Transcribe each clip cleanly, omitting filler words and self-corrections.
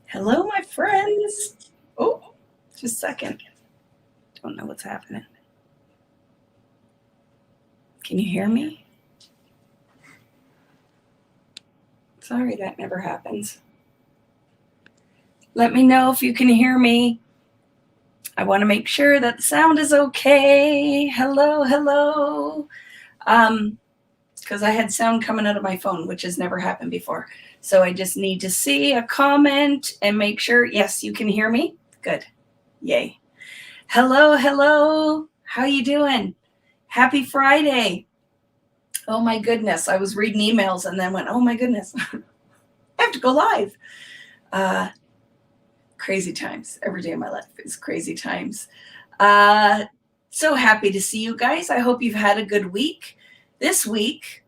Hello, my friends. Oh, just a second. Don't know what's happening. Can you hear me? Sorry, that never happens. Let me know if you can hear me. I want to make sure that the sound is okay. Hello, hello. Because I had sound coming out of my phone, which has never happened before. So I just need to see a comment and make sure, yes, you can hear me. Good. Yay. Hello, hello. How you doing? Happy Friday. Oh my goodness. I was reading emails and then went, oh my goodness, I have to go live. Crazy times. Every day of my life is crazy times. So happy to see you guys. I hope you've had a good week. This week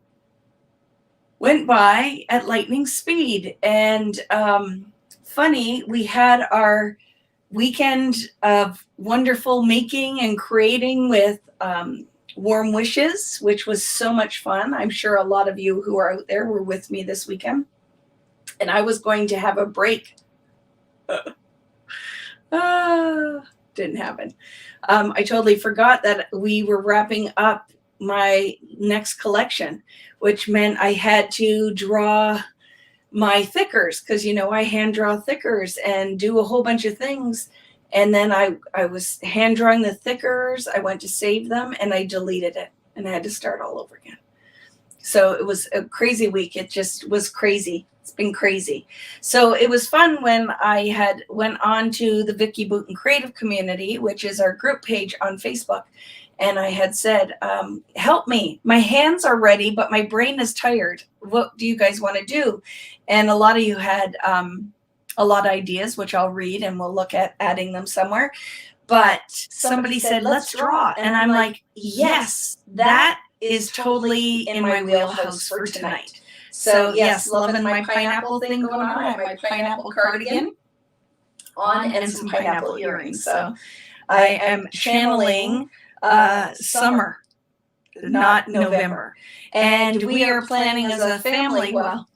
went by at lightning speed. And funny, we had our weekend of wonderful making and creating with Warm Wishes, which was so much fun. I'm sure a lot of you who are out there were with me this weekend. And I was going to have a break. Didn't happen. I totally forgot that we were wrapping up my next collection, which meant I had to draw my thickers because, you know, I hand draw thickers and do a whole bunch of things. And then I was hand drawing the thickers. I went to save them and I deleted it and I had to start all over again. So it was a crazy week. It just was crazy. It's been crazy. So it was fun when I had went on to the Vicky Booten Creative Community, which is our group page on Facebook. And I had said, help me. My hands are ready, but my brain is tired. What do you guys want to do? And a lot of you had a lot of ideas, which I'll read and we'll look at adding them somewhere. But somebody said, let's draw. And I'm like, yes, that is totally in my wheelhouse for tonight. So yes, loving my pineapple thing going on. I have my pineapple cardigan on and some pineapple earrings. So I am channeling summer, not November. And we are planning as a family, well,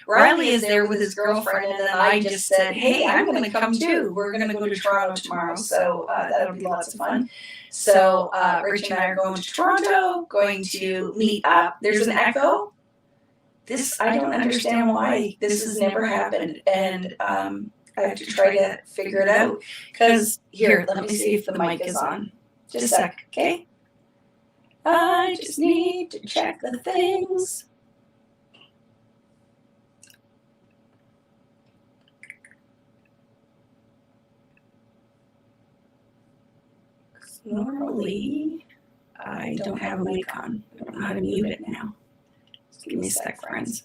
Riley is there with his girlfriend, and then I just said, hey, I'm going to come too. We're going to go to Toronto tomorrow, so that'll be lots of fun. So Rich and I are going to Toronto, going to meet up. There's an echo. This, I don't understand why this has never happened, and I have to try to figure it out. Because, here, let me see if the mic is on. Just a sec, okay? I just need to check the things. Normally, I don't have a mic on. I don't know how to mute it now. Just give me a sec, friends.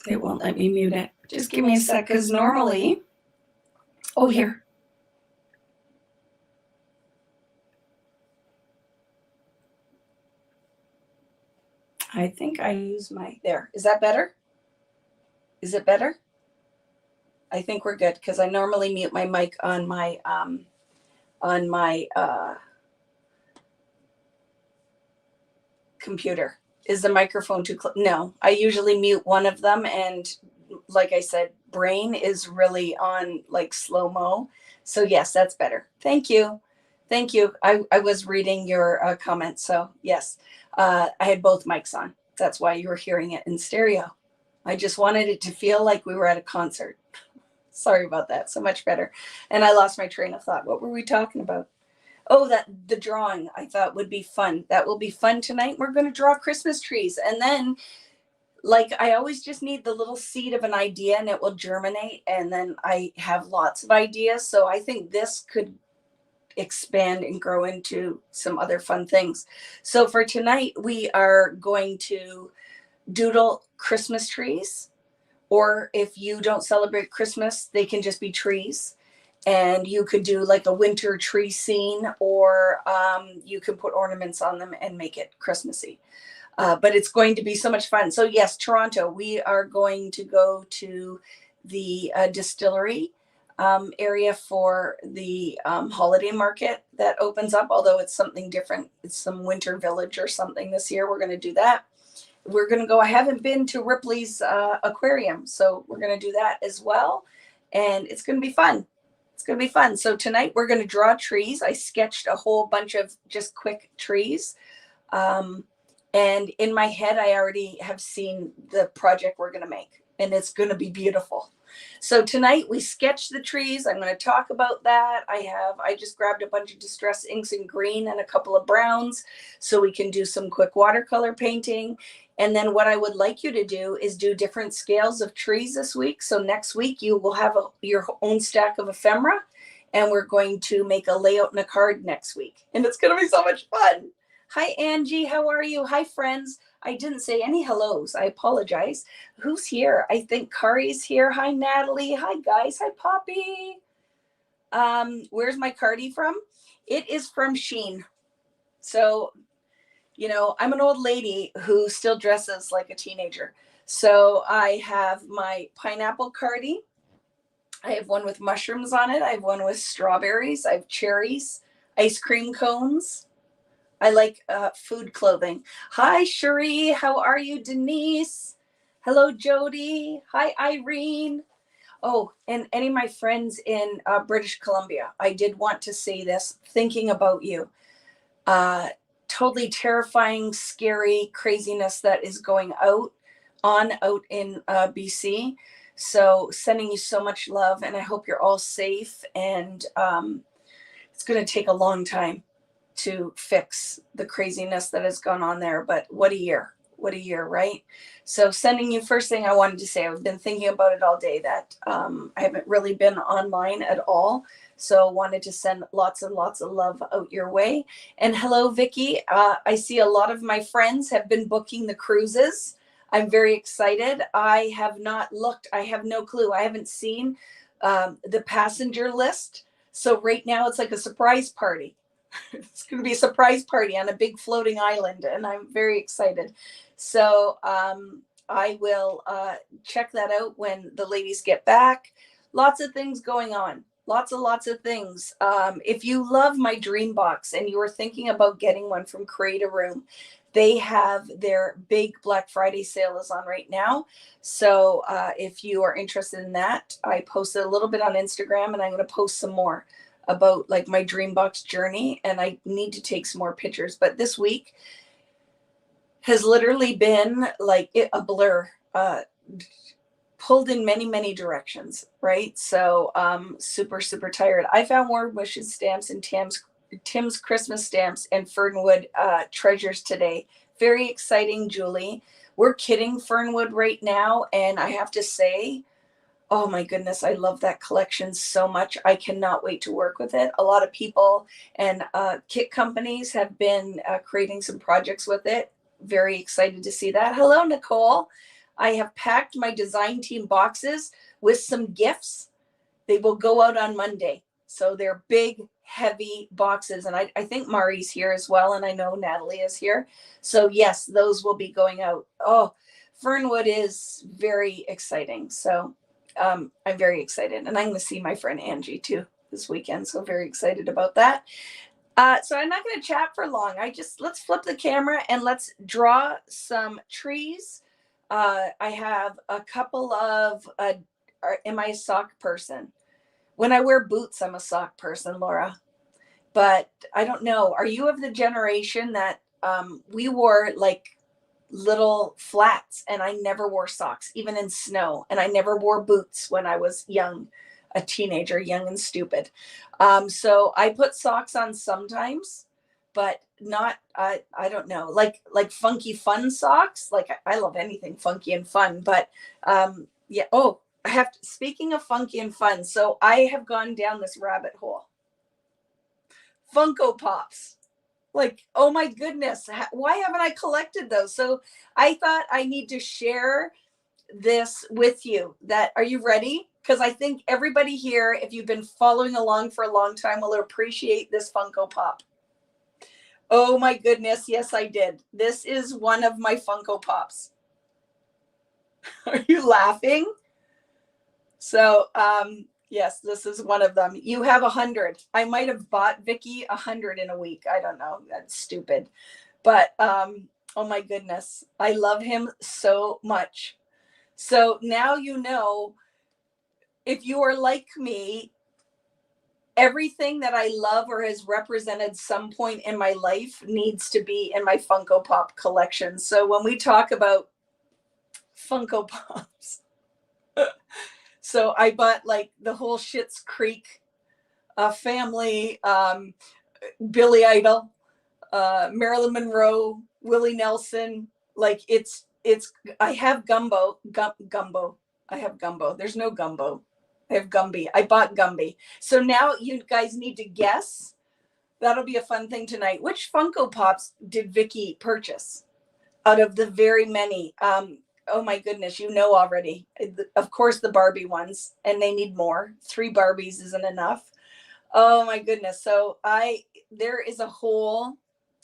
It won't let me mute it. Just give me a sec, because normally, oh, here. I think I use my, there. Is that better? Is it better? I think we're good, because I normally mute my mic on my computer. Is the microphone too close? No, I usually mute one of them. And like I said, brain is really on like slow-mo. So yes, that's better. Thank you. Thank you. I was reading your comments. So yes, I had both mics on. That's why you were hearing it in stereo. I just wanted it to feel like we were at a concert. Sorry about that. So much better. And I lost my train of thought. What were we talking about? Oh, that the drawing I thought would be fun. That will be fun tonight. We're going to draw Christmas trees. And then, like, I always just need the little seed of an idea and it will germinate. And then I have lots of ideas. So I think this could expand and grow into some other fun things. So for tonight, we are going to doodle Christmas trees. Or if you don't celebrate Christmas, they can just be trees. And you could do like a winter tree scene, or you could put ornaments on them and make it Christmassy. But it's going to be so much fun. So yes, Toronto, we are going to go to the distillery area for the holiday market that opens up, although it's something different. It's some winter village or something this year. We're going to do that. We're going to go, I haven't been to Ripley's aquarium, so we're going to do that as well. And it's going to be fun. It's going to be fun. So tonight we're going to draw trees. I sketched a whole bunch of just quick trees. And in my head, I already have seen the project we're going to make, and it's going to be beautiful. So tonight we sketched the trees. I'm going to talk about that. I just grabbed a bunch of distress inks in green and a couple of browns so we can do some quick watercolor painting. And then what I would like you to do is do different scales of trees this week. So next week you will have your own stack of ephemera, and we're going to make a layout and a card next week. And it's going to be so much fun. Hi, Angie. How are you? Hi, friends. I didn't say any hellos. I apologize. Who's here? I think Kari's here. Hi, Natalie. Hi, guys. Hi, Poppy. Where's my cardie from? It is from Shein. So, you know, I'm an old lady who still dresses like a teenager. So I have my pineapple cardie. I have one with mushrooms on it. I have one with strawberries. I have cherries, ice cream cones. I like food clothing. Hi, Cherie. How are you, Denise? Hello, Jody. Hi, Irene. Oh, and any of my friends in British Columbia, I did want to say this, thinking about you. Totally terrifying, scary craziness that is going out in BC. So sending you so much love, and I hope you're all safe. And it's going to take a long time to fix the craziness that has gone on there. But what a year, right? So sending you, first thing I wanted to say, I've been thinking about it all day, that I haven't really been online at all. So wanted to send lots and lots of love out your way. And hello, Vicky. I see a lot of my friends have been booking the cruises. I'm very excited. I have not looked. I have no clue. I haven't seen the passenger list. So right now it's like a surprise party. It's going to be a surprise party on a big floating island, and I'm very excited. So I will check that out when the ladies get back. Lots of things going on. Lots of things. If you love my dream box and you are thinking about getting one from Create a Room, they have their big Black Friday sale is on right now. So if you are interested in that, I posted a little bit on Instagram, and I'm going to post some more about like my dream box journey, and I need to take some more pictures. But this week has literally been like a blur, pulled in many directions, right? So super tired. I found Warm Wishes stamps and Tim's Christmas stamps and Fernwood treasures today. Very exciting, Julie. We're kidding Fernwood right now, and I have to say, oh my goodness, I love that collection so much. I cannot wait to work with it. A lot of people and kit companies have been creating some projects with it. Very excited to see that. Hello, Nicole. I have packed my design team boxes with some gifts. They will go out on Monday. So they're big, heavy boxes. And I think Mari's here as well. And I know Natalie is here. So yes, those will be going out. Oh, Fernwood is very exciting. So I'm very excited, and I'm going to see my friend Angie too this weekend. So very excited about that. So I'm not going to chat for long. Let's flip the camera and let's draw some trees. I have a couple of, am I a sock person? When I wear boots, I'm a sock person, Laura, but I don't know. Are you of the generation that we wore like little flats, and I never wore socks, even in snow, and I never wore boots when I was young, a teenager, young and stupid. So I put socks on sometimes, but not, I don't know, like funky fun socks. Like I love anything funky and fun, but yeah. Oh, speaking of funky and fun, so I have gone down this rabbit hole. Funko Pops. Like, oh my goodness, why haven't I collected those? So I thought I need to share this with you. Are you ready? because I think everybody here, if you've been following along for a long time, will appreciate this Funko Pop. Oh my goodness, yes, I did. This is one of my Funko Pops. Are you laughing? So, yes, this is one of them. You have 100. I might have bought Vicky 100 in a week. I don't know. That's stupid. But oh my goodness, I love him so much. So now you know, if you are like me, everything that I love or has represented some point in my life needs to be in my Funko Pop collection. So when we talk about Funko Pops, so I bought like the whole Schitt's Creek family, Billy Idol, Marilyn Monroe, Willie Nelson. Like I have gumbo. I have gumbo. There's no gumbo. I have Gumby. I bought Gumby. So now you guys need to guess. That'll be a fun thing tonight. Which Funko Pops did Vicky purchase out of the very many? Oh my goodness, you know already. Of course, the Barbie ones, and they need more. 3 Barbies isn't enough. Oh my goodness. So there is a whole,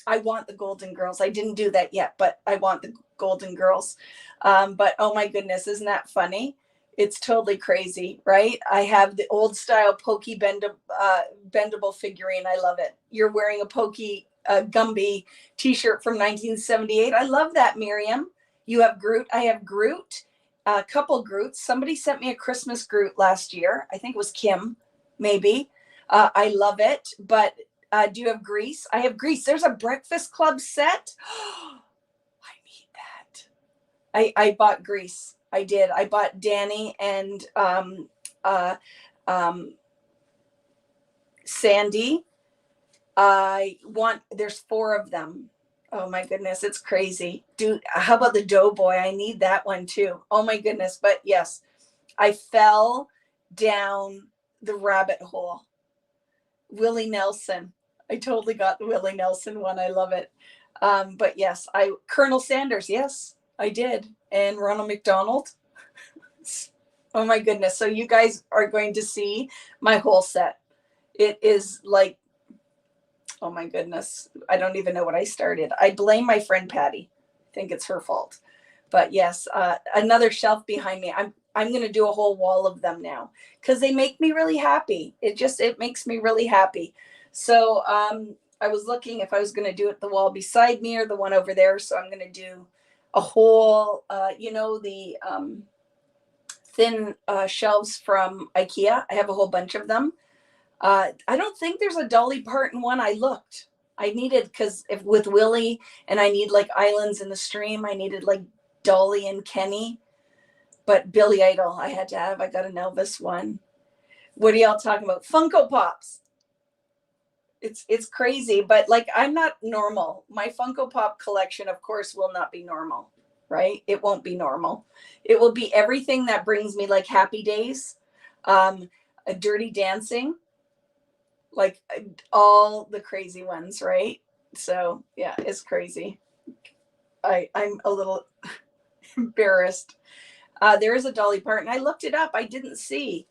I want the Golden Girls. I didn't do that yet, but I want the Golden Girls. But oh my goodness, isn't that funny? It's totally crazy, right? I have the old style Pokey bendable figurine. I love it. You're wearing a Pokey Gumby t-shirt from 1978. I love that, Miriam. You have Groot. I have Groot, a couple Groots. Somebody sent me a Christmas Groot last year. I think it was Kim, maybe. I love it. But do you have Grease? I have Grease. There's a Breakfast Club set. I need that. I bought Grease. I did. I bought Danny and Sandy. There's 4 of them. Oh my goodness, it's crazy. Dude, how about the Doughboy? I need that one too. Oh my goodness. But yes, I fell down the rabbit hole. Willie Nelson. I totally got the Willie Nelson one. I love it. But yes, Colonel Sanders. Yes, I did. And Ronald McDonald. Oh my goodness. So you guys are going to see my whole set. It is like, oh my goodness. I don't even know what I started. I blame my friend Patty. I think it's her fault. But yes, another shelf behind me. I'm going to do a whole wall of them now because they make me really happy. It makes me really happy. So I was looking if I was going to do it the wall beside me or the one over there. So I'm going to do a whole, the thin shelves from IKEA. I have a whole bunch of them. I don't think there's a Dolly Parton one. I looked. I needed, because if with Willie and I need like Islands in the Stream, I needed like Dolly and Kenny. But Billy Idol, I had to have. I got an Elvis one. What are y'all talking about? Funko Pops. It's crazy, but like I'm not normal. My Funko Pop collection, of course, will not be normal, right? It won't be normal. It will be everything that brings me like happy days, a Dirty Dancing, like all the crazy ones, right? So yeah, it's crazy. I'm a little embarrassed. There is a Dolly Parton. I looked it up. I didn't see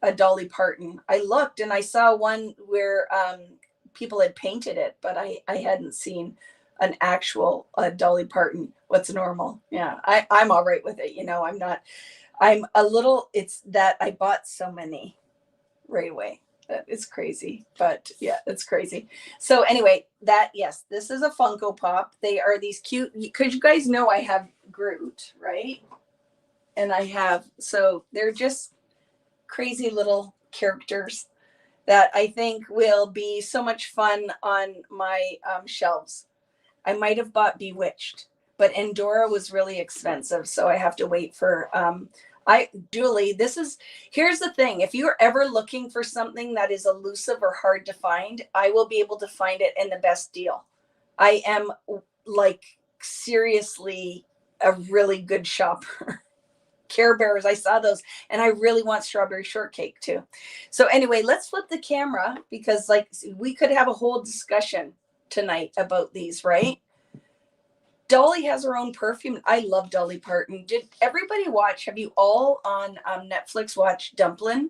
a Dolly Parton. I looked and I saw one where people had painted it, but I hadn't seen an actual Dolly Parton. What's normal? Yeah, I'm all right with it. I'm a little, it's that I bought so many right away. It's crazy, but yeah, it's crazy. So anyway, yes, this is a Funko Pop. They are these cute, because you guys know I have Groot, right? And so they're just crazy little characters that I think will be so much fun on my shelves. I might have bought Bewitched, but Endora was really expensive, so I have to wait for here's the thing. If you're ever looking for something that is elusive or hard to find, I will be able to find it in the best deal. I am like seriously a really good shopper. Care Bears, I saw those, and I really want strawberry shortcake too. So anyway, let's flip the camera because like we could have a whole discussion tonight about these, right? Dolly has her own perfume. I love Dolly Parton. Did everybody watch? Have you all on Netflix watched Dumplin'?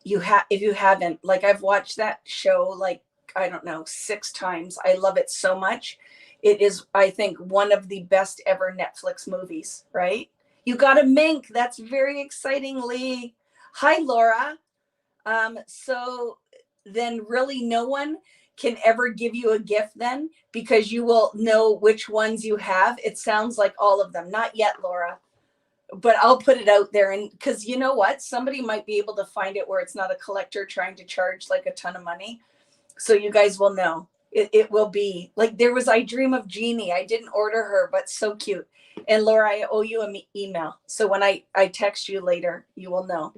If you haven't, like, I've watched that show like, I don't know, 6 times. I love it so much. It is, I think, one of the best ever Netflix movies, right? You got a mink. That's very exciting, Lee. Hi, Laura. So then really no one can ever give you a gift then, because you will know which ones you have. It sounds like all of them. Not yet, Laura, but I'll put it out there. And because you know what? Somebody might be able to find it where it's not a collector trying to charge like a ton of money. So you guys will know. It will be like, there was I Dream of Jeannie. I didn't order her, but so cute. And Laura, I owe you an email. So when I text you later, you will know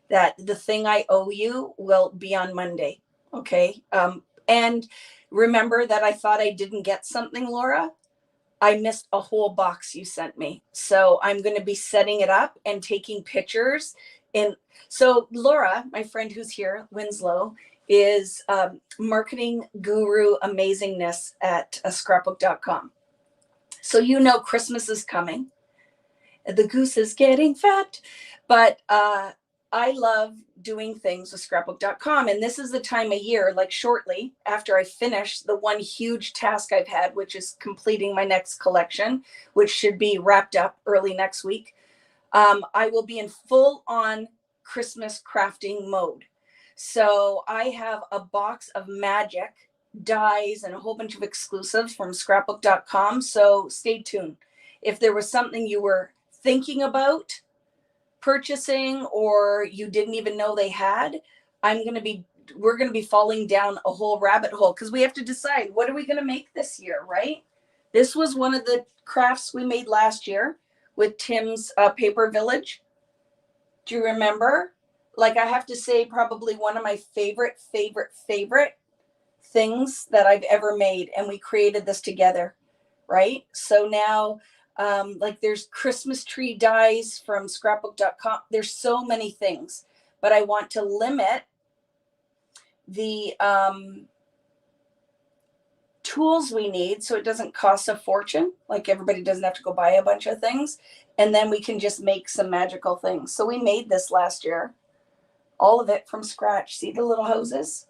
that the thing I owe you will be on Monday. Okay. And remember that I thought I didn't get something, Laura. I missed a whole box you sent me. So I'm going to be setting it up and taking pictures. And so Laura, my friend who's here, Winslow, is marketing guru amazingness at scrapbook.com. So you know Christmas is coming. The goose is getting fat. But I love doing things with scrapbook.com. And this is the time of year, like shortly after I finish the one huge task I've had, which is completing my next collection, which should be wrapped up early next week. I will be in full on Christmas crafting mode. So I have a box of magic dies and a whole bunch of exclusives from scrapbook.com. So stay tuned. If there was something you were thinking about purchasing or you didn't even know they had, we're going to be falling down a whole rabbit hole, because we have to decide, what are we going to make this year, right? This was one of the crafts we made last year with Tim's Paper Village. Do you remember? Like, I have to say, probably one of my favorite things that I've ever made. And we created this together, right? So now, like, there's Christmas tree dies from scrapbook.com. There's so many things, but I want to limit the tools we need so it doesn't cost a fortune. Like, everybody doesn't have to go buy a bunch of things. And then we can just make some magical things. So we made this last year, all of it from scratch. See the little hoses?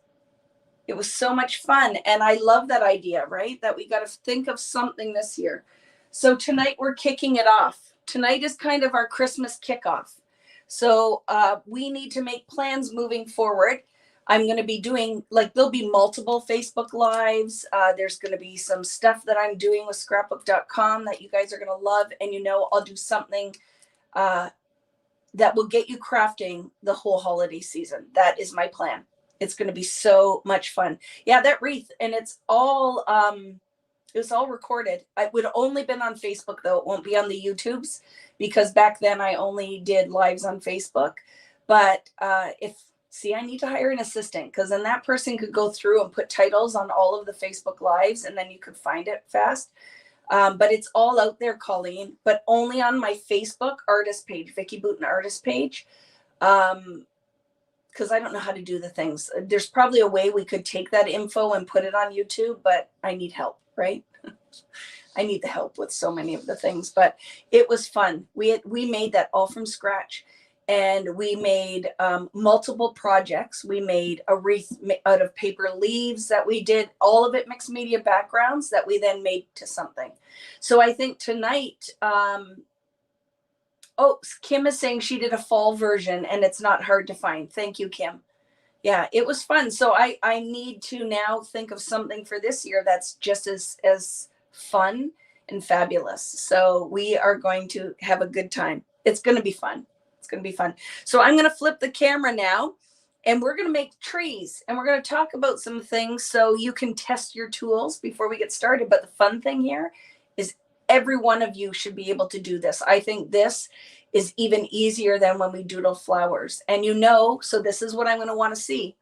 It was so much fun. And I love that idea, right? That we got to think of something this year. So tonight we're kicking it off. Tonight is kind of our Christmas kickoff. So we need to make plans moving forward. I'm going to be doing, like, there'll be multiple Facebook Lives. There's going to be some stuff that I'm doing with scrapbook.com that you guys are going to love. And, you know, I'll do something that will get you crafting the whole holiday season. That is my plan. It's going to be so much fun. Yeah, that wreath. And it's all, it was all recorded. It would have only been on Facebook, though. It won't be on the YouTubes, because back then I only did lives on Facebook. But I need to hire an assistant, because then that person could go through and put titles on all of the Facebook Lives, and then you could find it fast. But it's all out there, Colleen, but only on my Facebook artist page, Vicki Booten artist page. Because I don't know how to do the things. There's probably a way we could take that info and put it on YouTube, but I need help, right? I need the help with so many of the things, but it was fun. We made that all from scratch, and we made multiple projects. We made a wreath out of paper leaves that we did, all of it mixed media backgrounds that we then made to something. So I think tonight, Kim is saying she did a fall version and it's not hard to find. Thank you, Kim. Yeah, it was fun. So I need to now think of something for this year that's just as fun and fabulous. So we are going to have a good time. It's going to be fun. It's going to be fun. So I'm going to flip the camera now, and we're going to make trees, and we're going to talk about some things so you can test your tools before we get started. But the fun thing here is every one of you should be able to do this. I think this is even easier than when we doodle flowers. And you know, so this is what I'm going to want to see.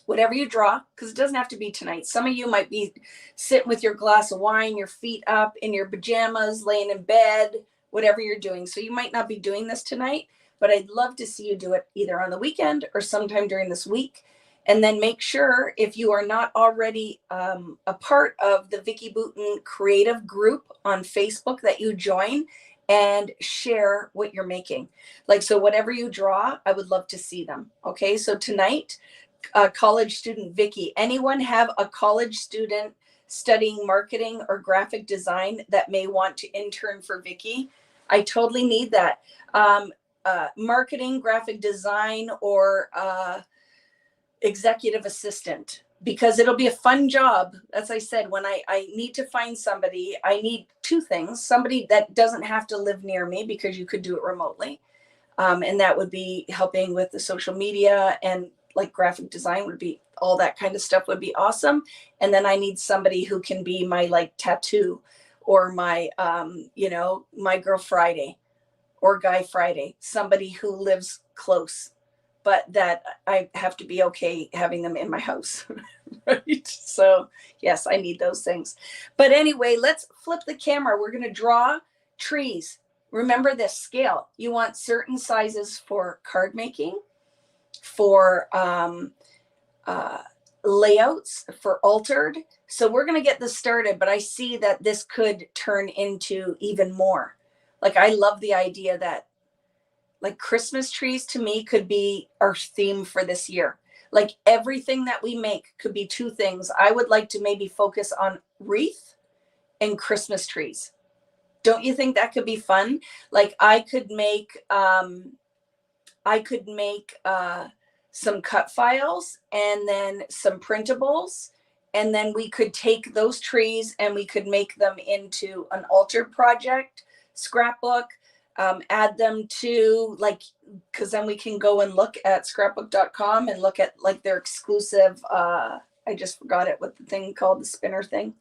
Whatever you draw, because it doesn't have to be tonight. Some of you might be sitting with your glass of wine, your feet up, in your pajamas, laying in bed, whatever you're doing. So you might not be doing this tonight, but I'd love to see you do it either on the weekend or sometime during this week. And then make sure, if you are not already a part of the Vicky Booten creative group on Facebook, that you join and share what you're making. Like, so whatever you draw, I would love to see them. Okay, so tonight, college student Vicky, anyone have a college student studying marketing or graphic design that may want to intern for Vicky? I totally need that. Marketing, graphic design, or executive assistant, because it'll be a fun job. As I said, when I need to find somebody, I need two things: somebody that doesn't have to live near me, because you could do it remotely. And that would be helping with the social media, and like graphic design would be, all that kind of stuff would be awesome. And then I need somebody who can be my like tattoo, or my, my girl Friday or guy Friday, somebody who lives close, but that I have to be okay having them in my house. Right? So yes, I need those things. But anyway, let's flip the camera. We're going to draw trees. Remember this scale. You want certain sizes for card making, for layouts, for altered. So we're going to get this started, but I see that this could turn into even more. Like, I love the idea that, like, Christmas trees to me could be our theme for this year. Like, everything that we make could be two things. I would like to maybe focus on wreath and Christmas trees. Don't you think that could be fun? Like, I could make some cut files, and then some printables, and then we could take those trees and we could make them into an altered project, scrapbook, add them to, like, because then we can go and look at scrapbook.com and look at like their exclusive, I just forgot it, what the thing called, the spinner thing.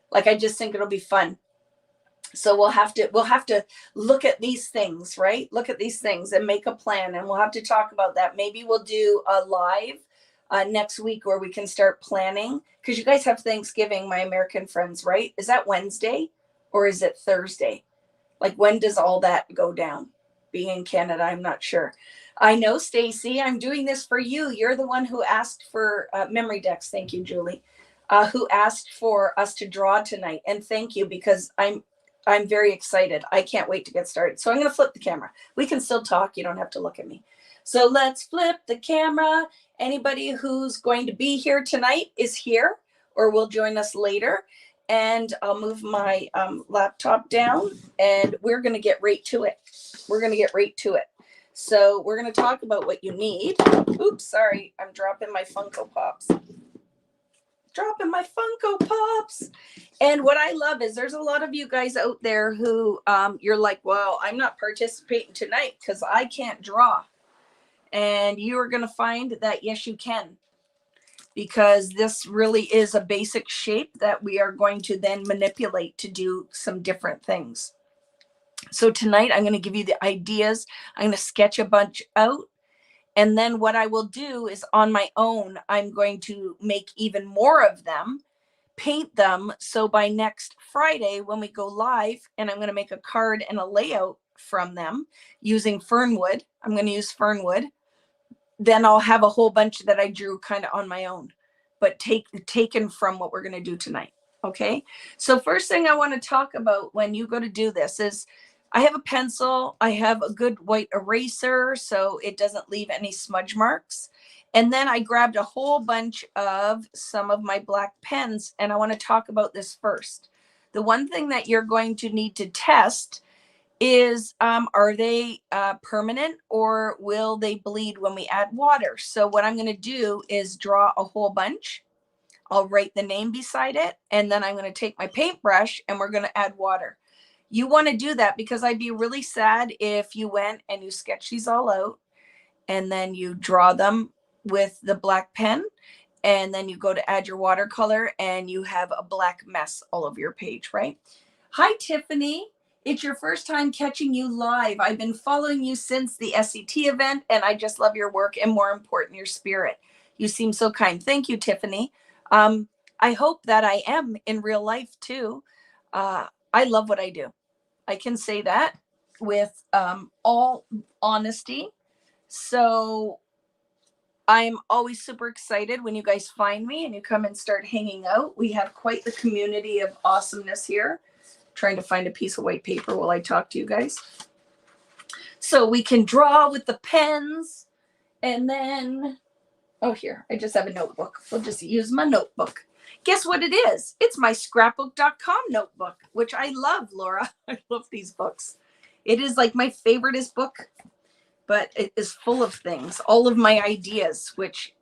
Like, I just think it'll be fun. So we'll have to look at these things, right? Look at these things and make a plan, and we'll have to talk about that. Maybe we'll do a live next week where we can start planning, because you guys have Thanksgiving, my American friends, right? Is that Wednesday or is it Thursday? Like, when does all that go down? Being in Canada, I'm not sure. I know, Stacy, I'm doing this for you. You're the one who asked for memory decks. Thank you, Julie, who asked for us to draw tonight. And thank you, because I'm very excited. I can't wait to get started. So I'm going to flip the camera. We can still talk. You don't have to look at me. So let's flip the camera. Anybody who's going to be here tonight is here, or will join us later. And I'll move my laptop down, and we're going to get right to it. So we're going to talk about what you need. Oops, sorry. I'm dropping my Funko Pops. And what I love is there's a lot of you guys out there who you're like, well, I'm not participating tonight because I can't draw. And you are going to find that, yes, you can. Because this really is a basic shape that we are going to then manipulate to do some different things. So tonight I'm going to give you the ideas. I'm going to sketch a bunch out. And then what I will do is, on my own, I'm going to make even more of them, paint them. So by next Friday, when we go live, and I'm going to make a card and a layout from them using Fernwood, I'm going to use Fernwood. Then I'll have a whole bunch that I drew kind of on my own, but taken from what we're going to do tonight. Okay. So first thing I want to talk about when you go to do this is, I have a pencil. I have a good white eraser, so it doesn't leave any smudge marks. And then I grabbed a whole bunch of some of my black pens, and I want to talk about this first. The one thing that you're going to need to test is, are they permanent, or will they bleed when we add water? So what I'm going to do is draw a whole bunch. I'll write the name beside it, and then I'm going to take my paintbrush and we're going to add water. You want to do that because I'd be really sad if you went and you sketch these all out and then you draw them with the black pen, and then you go to add your watercolor and you have a black mess all over your page, right? Hi, Tiffany. It's your first time catching you live. I've been following you since the SET event, and I just love your work, and more important, your spirit. You seem so kind. Thank you, Tiffany. I hope that I am in real life too. I love what I do. I can say that with all honesty. So I'm always super excited when you guys find me and you come and start hanging out. We have quite the community of awesomeness here. Trying to find a piece of white paper while I talk to you guys. So we can draw with the pens, and then, oh, here, I just have a notebook. We'll just use my notebook. Guess what it is? It's my scrapbook.com notebook, which I love, Laura. I love these books. It is like my favoriteest book, but it is full of things, all of my ideas, which,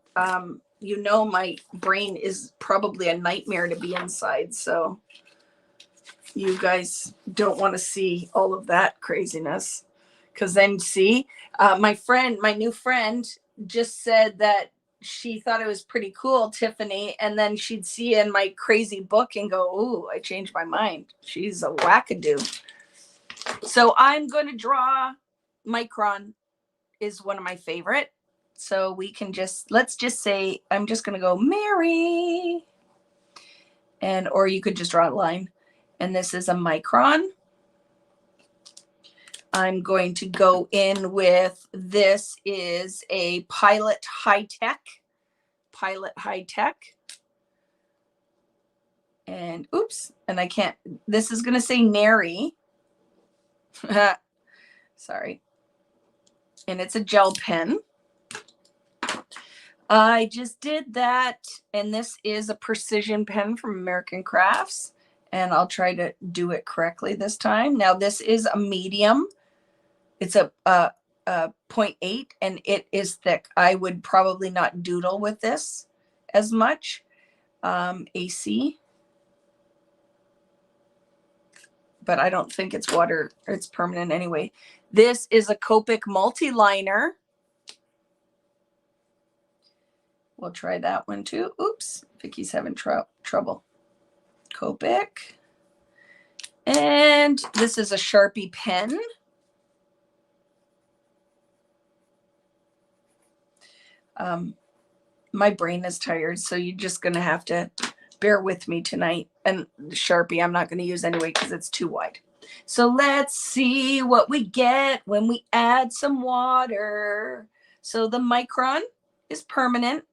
you know, my brain is probably a nightmare to be inside. So you guys don't want to see all of that craziness. Because then, see, my new friend just said that she thought it was pretty cool, Tiffany, and then she'd see in my crazy book and go, "Ooh, I changed my mind. She's a wackadoo." So I'm going to draw. Micron is one of my favorite. So we can let's just say, I'm just going to go Mary. Or you could just draw a line. And this is a micron. I'm going to go in with, this is a Pilot High Tech. And oops, and I can't, this is going to say Nary. Sorry. And it's a gel pen. I just did that. And this is a precision pen from American Crafts. And I'll try to do it correctly this time. Now, this is a medium. It's a 0.8 and it is thick. I would probably not doodle with this as much. AC. But I don't think it's water, it's permanent anyway. This is a Copic multi-liner. We'll try that one too. Oops, Vicky's having trouble. Copic. And this is a Sharpie pen. My brain is tired, so you're just going to have to bear with me tonight. And Sharpie, I'm not going to use anyway because it's too wide. So let's see what we get when we add some water. So the micron is permanent.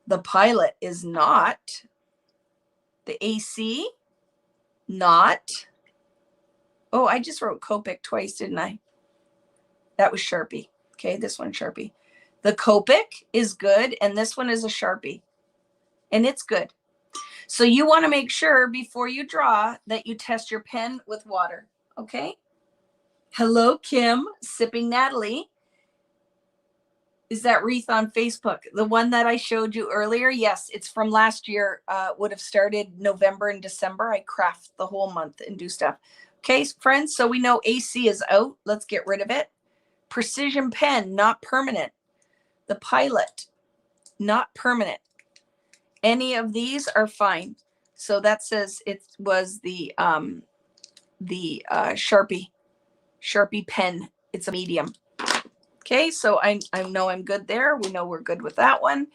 The Pilot is not. The AC, not. Oh, I just wrote Copic twice, didn't I? That was Sharpie. Okay, this one's Sharpie. The Copic is good, and this one is a Sharpie, and it's good. So you want to make sure before you draw that you test your pen with water, okay? Hello, Kim, Sipping Natalie. Is that wreath on Facebook? The one that I showed you earlier? Yes, it's from last year. Would have started November and December. I craft the whole month and do stuff. Okay, friends, so we know AC is out. Let's get rid of it. Precision pen, not permanent. The Pilot, not permanent. Any of these are fine. So that says it was the Sharpie pen. It's a medium. Okay, so I know I'm good there. We know we're good with that one.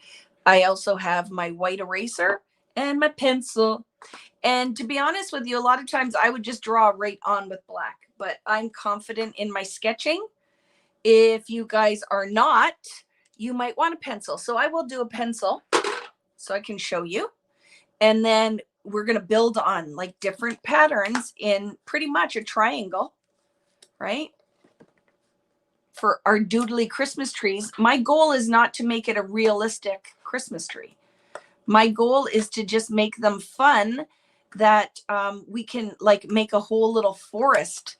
I also have my white eraser and my pencil. And to be honest with you, a lot of times I would just draw right on with black, but I'm confident in my sketching. If you guys are not, you might want a pencil. So I will do a pencil so I can show you. And then we're going to build on like different patterns in pretty much a triangle, right? For our doodly Christmas trees. My goal is not to make it a realistic Christmas tree. My goal is to just make them fun, that we can like make a whole little forest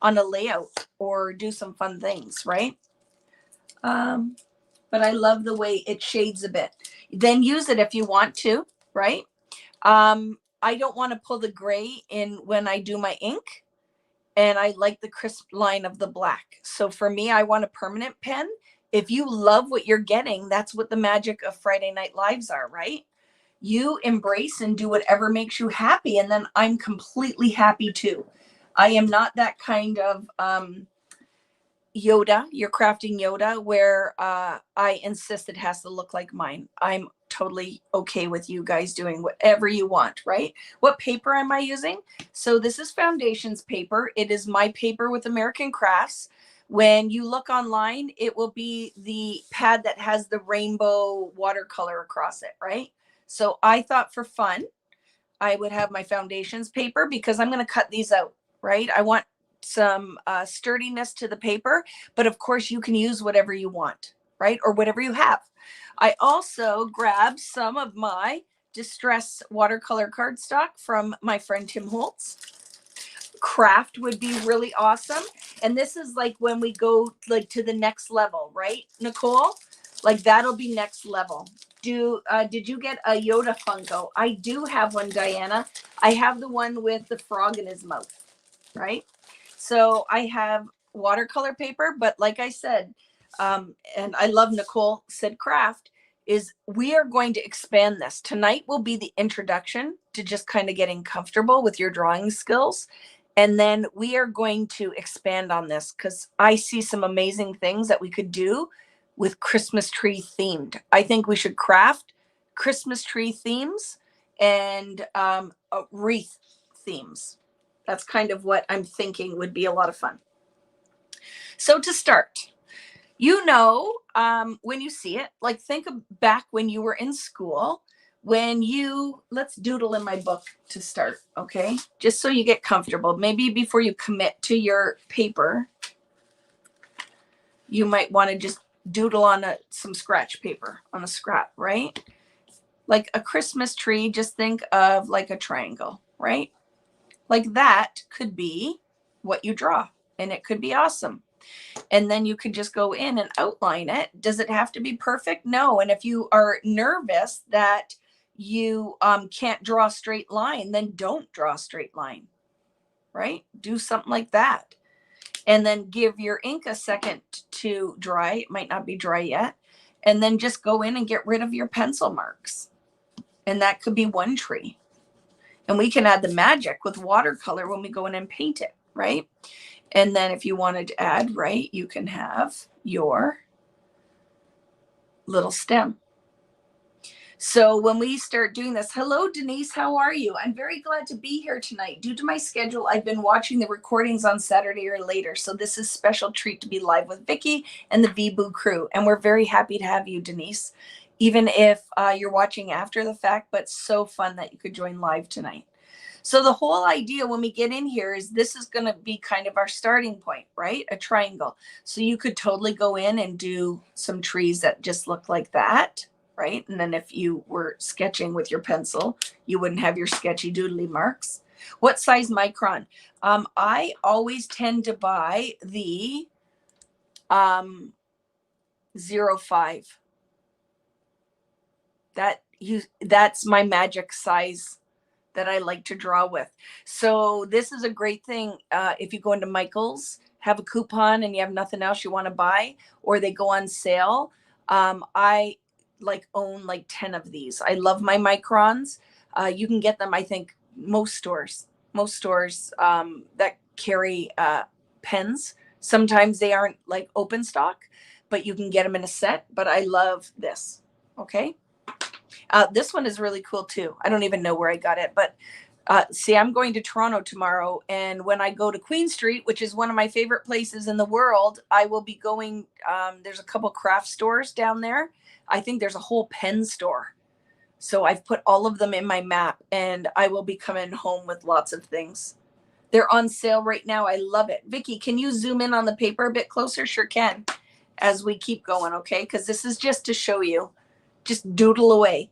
on a layout or do some fun things, right? But I love the way it shades a bit. Then use it if you want to, right? I don't want to pull the gray in when I do my ink, and I like the crisp line of the black. So for me, I want a permanent pen. If you love what you're getting, that's what the magic of Friday Night Lives are, right? You embrace and do whatever makes you happy, and then I'm completely happy too. I am not that kind of Yoda, you're crafting Yoda, where I insist it has to look like mine. I'm totally okay with you guys doing whatever you want, right? What paper am I using? So this is Foundations paper. It is my paper with American Crafts, When you look online, it will be the pad that has the rainbow watercolor across it, right? So I thought for fun, I would have my foundations paper because I'm going to cut these out, right? I want some sturdiness to the paper, but of course you can use whatever you want, right? Or whatever you have. I also grabbed some of my Distress watercolor cardstock from my friend Tim Holtz. Craft would be really awesome. And this is like when we go like to the next level, right, Nicole? Like that'll be next level. Did you get a Yoda Funko? I do have one, Diana. I have the one with the frog in his mouth, right? So I have watercolor paper, but like I said, and I love Nicole said craft, is we are going to expand this. Tonight will be the introduction to just kind of getting comfortable with your drawing skills. And then we are going to expand on this because I see some amazing things that we could do with Christmas tree themed. I think we should craft Christmas tree themes and wreath themes. That's kind of what I'm thinking would be a lot of fun. So to start, when you see it, like think back when you were in school, let's doodle in my book to start, okay? Just so you get comfortable. Maybe before you commit to your paper, you might want to just doodle on some scratch paper on a scrap, right? Like a Christmas tree, just think of like a triangle, right? Like that could be what you draw, and it could be awesome. And then you could just go in and outline it. Does it have to be perfect? No. And if you are nervous that you can't draw a straight line, then don't draw a straight line, right? Do something like that. And then give your ink a second to dry. It might not be dry yet. And then just go in and get rid of your pencil marks. And that could be one tree. And we can add the magic with watercolor when we go in and paint it, right? And then if you wanted to add, right, you can have your little stem. So when we start doing this, hello, Denise, how are you? I'm very glad to be here tonight. Due to my schedule, I've been watching the recordings on Saturday or later. So this is a special treat to be live with Vicki and the VBoo crew. And we're very happy to have you, Denise, even if you're watching after the fact, but so fun that you could join live tonight. So the whole idea when we get in here is this is going to be kind of our starting point, right? A triangle. So you could totally go in and do some trees that just look like that, right? And then if you were sketching with your pencil, you wouldn't have your sketchy doodly marks. What size micron? I always tend to buy the 0.5. That's my magic size that I like to draw with. So this is a great thing if you go into Michael's, have a coupon and you have nothing else you want to buy, or they go on sale. I own like 10 of these. I love my microns. You can get them, I think, most stores that carry pens. Sometimes they aren't like open stock, but you can get them in a set. But I love this. Okay. This one is really cool too. I don't even know where I got it, but see, I'm going to Toronto tomorrow. And when I go to Queen Street, which is one of my favorite places in the world, I will be going, there's a couple craft stores down there. I think there's a whole pen store. So I've put all of them in my map, and I will be coming home with lots of things. They're on sale right now. I love it. Vicki, can you zoom in on the paper a bit closer? Sure can, as we keep going, okay? Because this is just to show you. Just doodle away.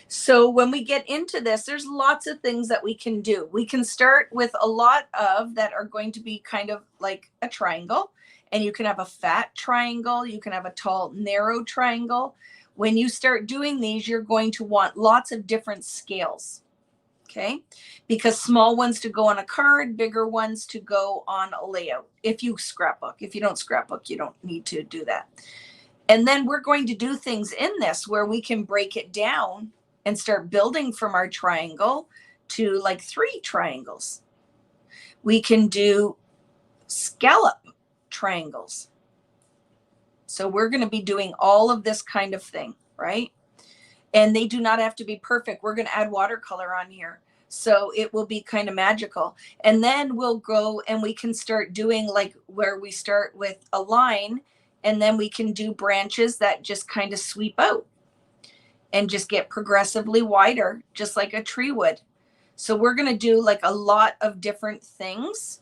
So when we get into this, there's lots of things that we can do. We can start with a lot of that are going to be kind of like a triangle, and you can have a fat triangle. You can have a tall, narrow triangle. When you start doing these, you're going to want lots of different scales, okay? Because small ones to go on a card, bigger ones to go on a layout. If you scrapbook, if you don't scrapbook, you don't need to do that. And then we're going to do things in this where we can break it down and start building from our triangle to like 3 triangles. We can do scallop triangles. So we're going to be doing all of this kind of thing, right? And they do not have to be perfect. We're going to add watercolor on here. So it will be kind of magical. And then we'll go and we can start doing like where we start with a line and then we can do branches that just kind of sweep out and just get progressively wider, just like a tree would. So we're going to do like a lot of different things,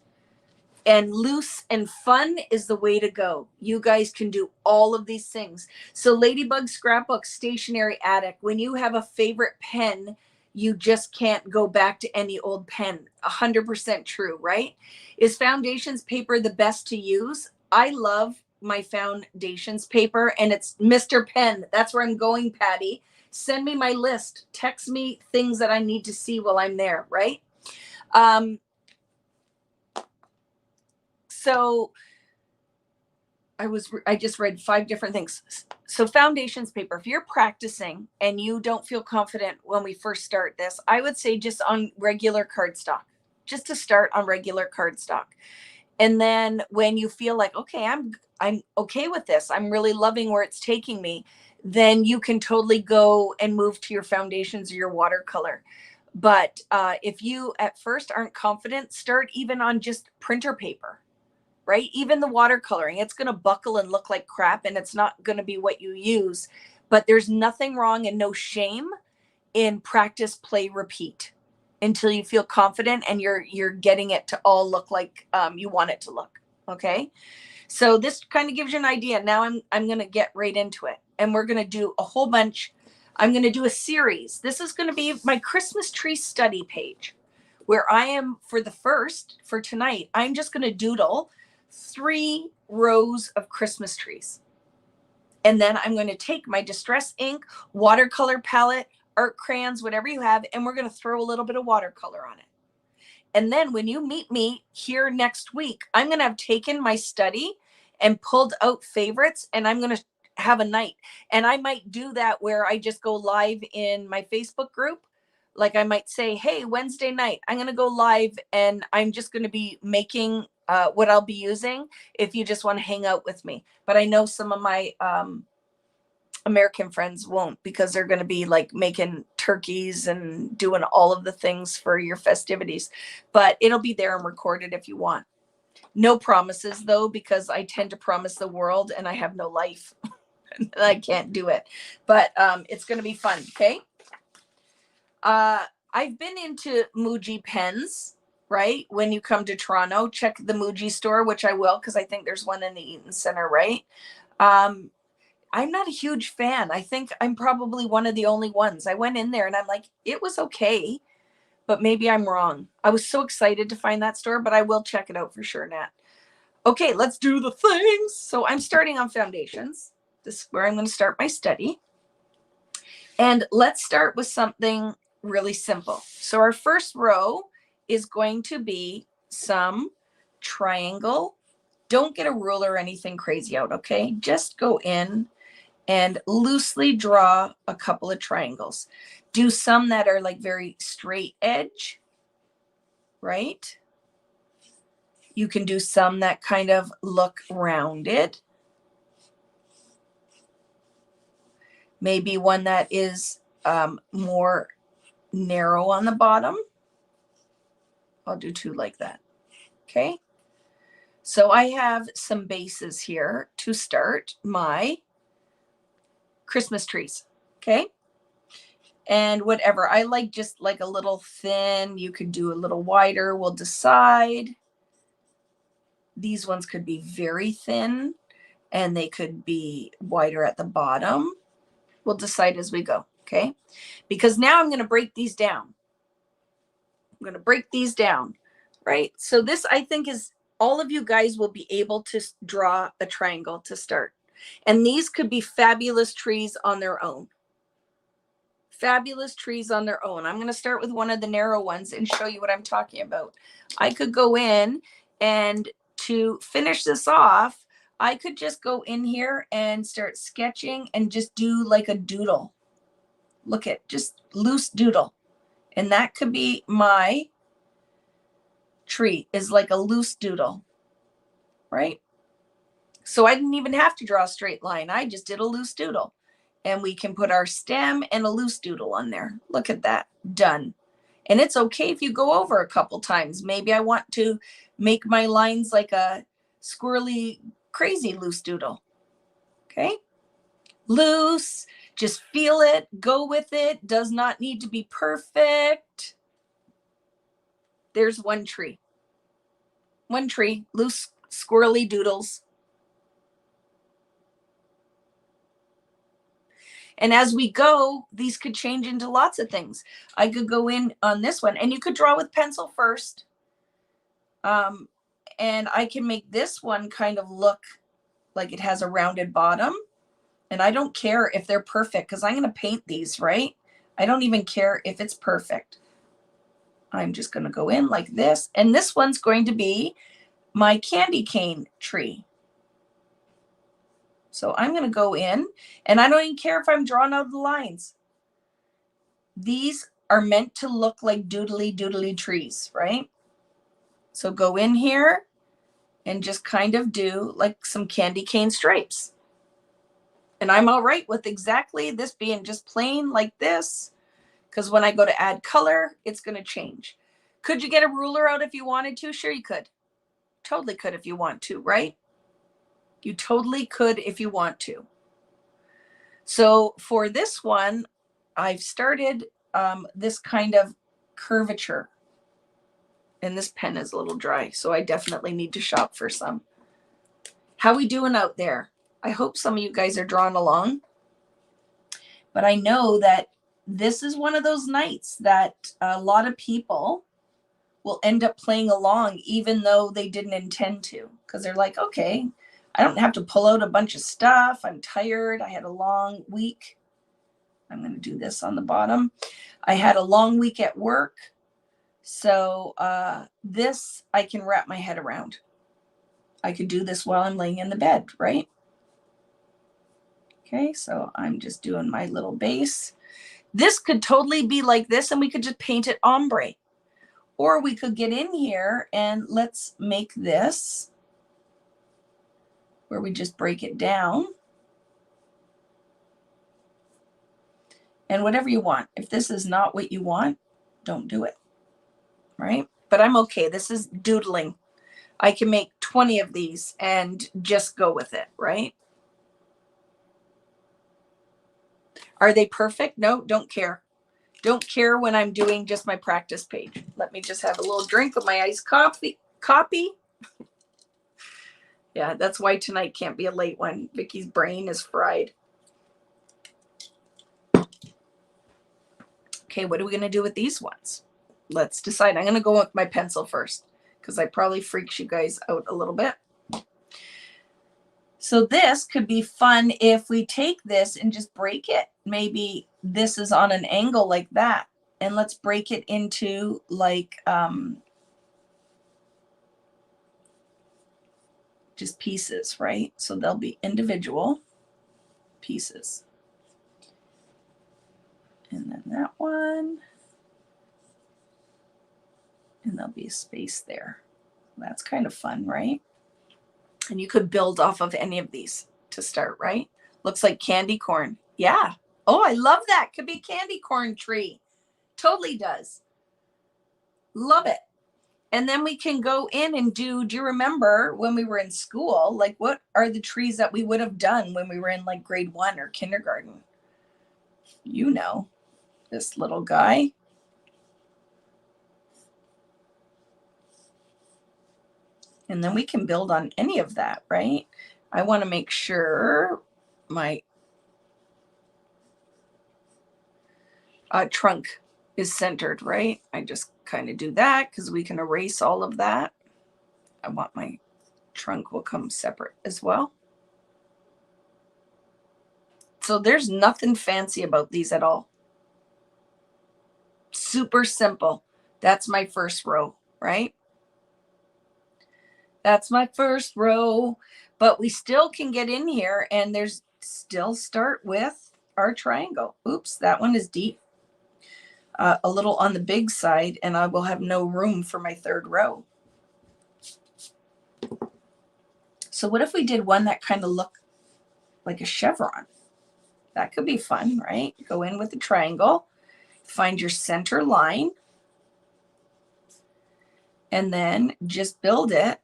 and loose and fun is the way to go. You guys can do all of these things. So Ladybug Scrapbook, Stationery Attic, when you have a favorite pen, you just can't go back to any old pen. 100% true, right? Is foundations paper the best to use? I love my foundations paper, and it's Mr. Pen. That's where I'm going, Patty. Send me my list. Text me things that I need to see while I'm there, right? So I just read 5 different things. So foundations paper, if you're practicing and you don't feel confident when we first start this, I would say just on regular cardstock, just to start on regular cardstock. And then when you feel like, okay, I'm okay with this, I'm really loving where it's taking me, then you can totally go and move to your foundations or your watercolor. But if you at first aren't confident, start even on just printer paper. Right? Even the watercoloring, it's going to buckle and look like crap, and it's not going to be what you use. But there's nothing wrong and no shame in practice, play, repeat until you feel confident and you're getting it to all look like you want it to look. Okay. So this kind of gives you an idea. Now I'm going to get right into it, and we're going to do a whole bunch. I'm going to do a series. This is going to be my Christmas tree study page, where I am for tonight, I'm just going to doodle 3 rows of Christmas trees. And then I'm going to take my distress ink, watercolor palette, art crayons, whatever you have, and we're going to throw a little bit of watercolor on it. And then when you meet me here next week, I'm going to have taken my study and pulled out favorites, and I'm going to have a night. And I might do that where I just go live in my Facebook group. Like I might say, hey, Wednesday night, I'm going to go live and I'm just going to be making what I'll be using if you just want to hang out with me. But I know some of my American friends won't, because they're going to be like making turkeys and doing all of the things for your festivities. But it'll be there and recorded if you want. No promises though, because I tend to promise the world and I have no life. And I can't do it. But it's going to be fun. Okay. I've been into Muji pens, right? When you come to Toronto, check the Muji store, which I will, because I think there's one in the Eaton Center, right? I'm not a huge fan. I think I'm probably one of the only ones. I went in there and I'm like, it was okay, but maybe I'm wrong. I was so excited to find that store, but I will check it out for sure, Nat. Okay, let's do the things. So I'm starting on foundations. This is where I'm going to start my study. And let's start with something really simple. So our first row is going to be some triangle. Don't get a ruler or anything crazy out, okay? Just go in and loosely draw a couple of triangles. Do some that are like very straight edge, right? You can do some that kind of look rounded. Maybe one that is more narrow on the bottom. I'll do 2 like that. Okay. So I have some bases here to start my Christmas trees. Okay. And whatever I like, just like a little thin, you could do a little wider. We'll decide. These ones could be very thin and they could be wider at the bottom. We'll decide as we go. Okay. Because now I'm going to break these down. I'm going to break these down, right? So this, I think, is all of you guys will be able to draw a triangle to start. And these could be fabulous trees on their own. Fabulous trees on their own. I'm going to start with one of the narrow ones and show you what I'm talking about. I could go in, and to finish this off, I could just go in here and start sketching and just do like a doodle. Look at just loose doodle. And that could be my tree, is like a loose doodle, right? So I didn't even have to draw a straight line. I just did a loose doodle. And we can put our stem and a loose doodle on there. Look at that. Done. And it's okay if you go over a couple times. Maybe I want to make my lines like a squirrely, crazy loose doodle. Okay. Loose, just feel it, go with it, does not need to be perfect. There's one tree, loose, squirrely doodles. And as we go, these could change into lots of things. I could go in on this one, and you could draw with pencil first. And I can make this one kind of look like it has a rounded bottom. And I don't care if they're perfect because I'm going to paint these, right? I don't even care if it's perfect. I'm just going to go in like this. And this one's going to be my candy cane tree. So I'm going to go in, and I don't even care if I'm drawing out the lines. These are meant to look like doodly trees, right? So go in here and just kind of do like some candy cane stripes. And I'm all right with exactly this being just plain like this, because when I go to add color, it's going to change. Could you get a ruler out if you wanted to? Sure, you could. Totally could if you want to, right? You totally could if you want to. So for this one, I've started this kind of curvature. And this pen is a little dry, so I definitely need to shop for some. How we doing out there? I hope some of you guys are drawing along. But I know that this is one of those nights that a lot of people will end up playing along even though they didn't intend to, because they're like, okay, I don't have to pull out a bunch of stuff. I'm tired. I had a long week. I'm going to do this on the bottom. I had a long week at work. So this I can wrap my head around. I could do this while I'm laying in the bed, right? Okay, so I'm just doing my little base. This could totally be like this, and we could just paint it ombre. Or we could get in here and let's make this where we just break it down. And whatever you want. If this is not what you want, don't do it, right? But I'm okay. This is doodling. I can make 20 of these and just go with it, right? Are they perfect? No, don't care. Don't care when I'm doing just my practice page. Let me just have a little drink of my iced coffee. Yeah, that's why tonight can't be a late one. Vicky's brain is fried. Okay, what are we going to do with these ones? Let's decide. I'm going to go with my pencil first because I probably freaks you guys out a little bit. So this could be fun if we take this and just break it. Maybe this is on an angle like that. And let's break it into like just pieces, right? So they'll be individual pieces. And then that one. And there'll be a space there. That's kind of fun, right? And you could build off of any of these to start, right? Looks like candy corn. Yeah. Oh, I love that. Could be candy corn tree. Totally does. Love it. And then we can go in and do you remember when we were in school, like what are the trees that we would have done when we were in like grade 1 or kindergarten? You know, this little guy. And then we can build on any of that, right? I want to make sure my trunk is centered, right? I just kind of do that because we can erase all of that. I want my trunk will come separate as well. So there's nothing fancy about these at all. Super simple. That's my first row, right? That's my first row, but we still can get in here and there's still start with our triangle. Oops, that one is deep. A little on the big side, and I will have no room for my third row. So what if we did one that kind of looked like a chevron? That could be fun, right? Go in with the triangle, find your center line, and then just build it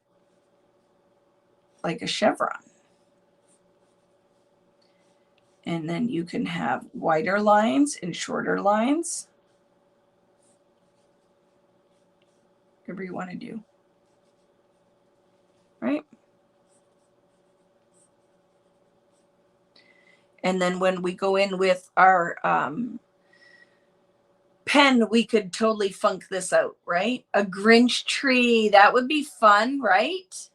like a chevron. And then you can have wider lines and shorter lines, whatever you want to do, right? And then when we go in with our pen, we could totally funk this out, right? A Grinch tree, that would be fun, right?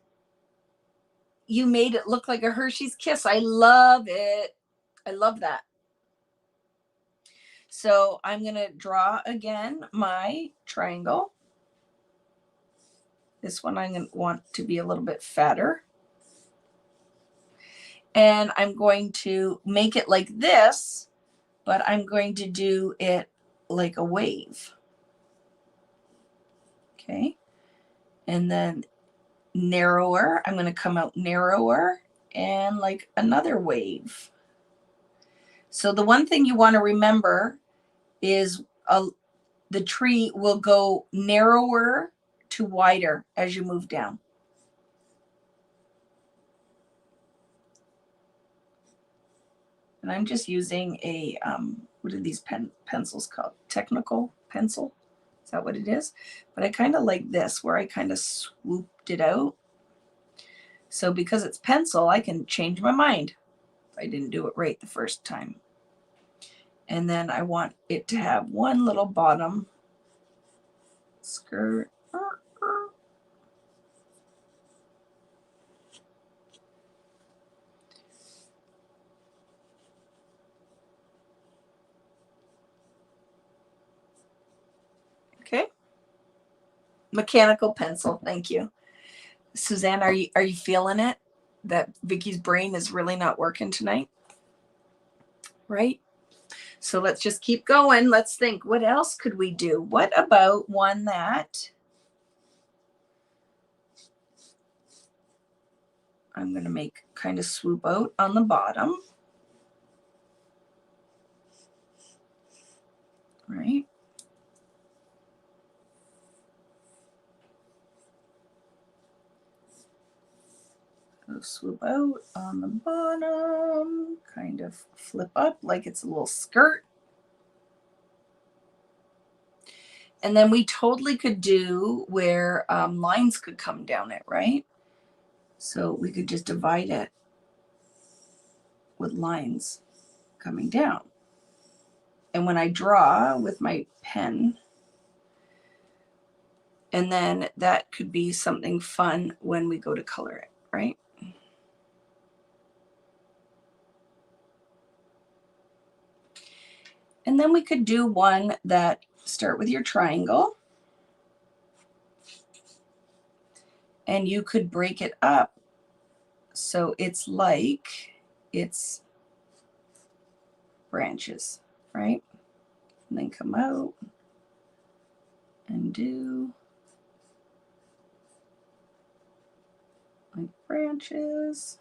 You made it look like a Hershey's Kiss. I love it. I love that. So I'm going to draw again my triangle. This one I'm going to want to be a little bit fatter. And I'm going to make it like this, but I'm going to do it like a wave. Okay. And then narrower. I'm going to come out narrower and like another wave. So the one thing you want to remember is the tree will go narrower to wider as you move down. And I'm just using a, what are these pencils called? Technical pencil? Is that what it is? But I kind of like this, where I kind of swooped it out. So because it's pencil, I can change my mind if I didn't do it right the first time. And then I want it to have one little bottom skirt. Okay. Mechanical pencil. Thank you. Suzanne, are you feeling it? That Vicky's brain is really not working tonight? Right? So let's just keep going. Let's think, what else could we do? What about one that I'm going to make kind of swoop out on the bottom? Right? Swoop out on the bottom, kind of flip up like it's a little skirt. And then we totally could do where lines could come down it, right? So we could just divide it with lines coming down. And when I draw with my pen, and then that could be something fun when we go to color it, right? And then we could do one that start with your triangle. And you could break it up so it's like it's branches, right? And then come out and do like branches.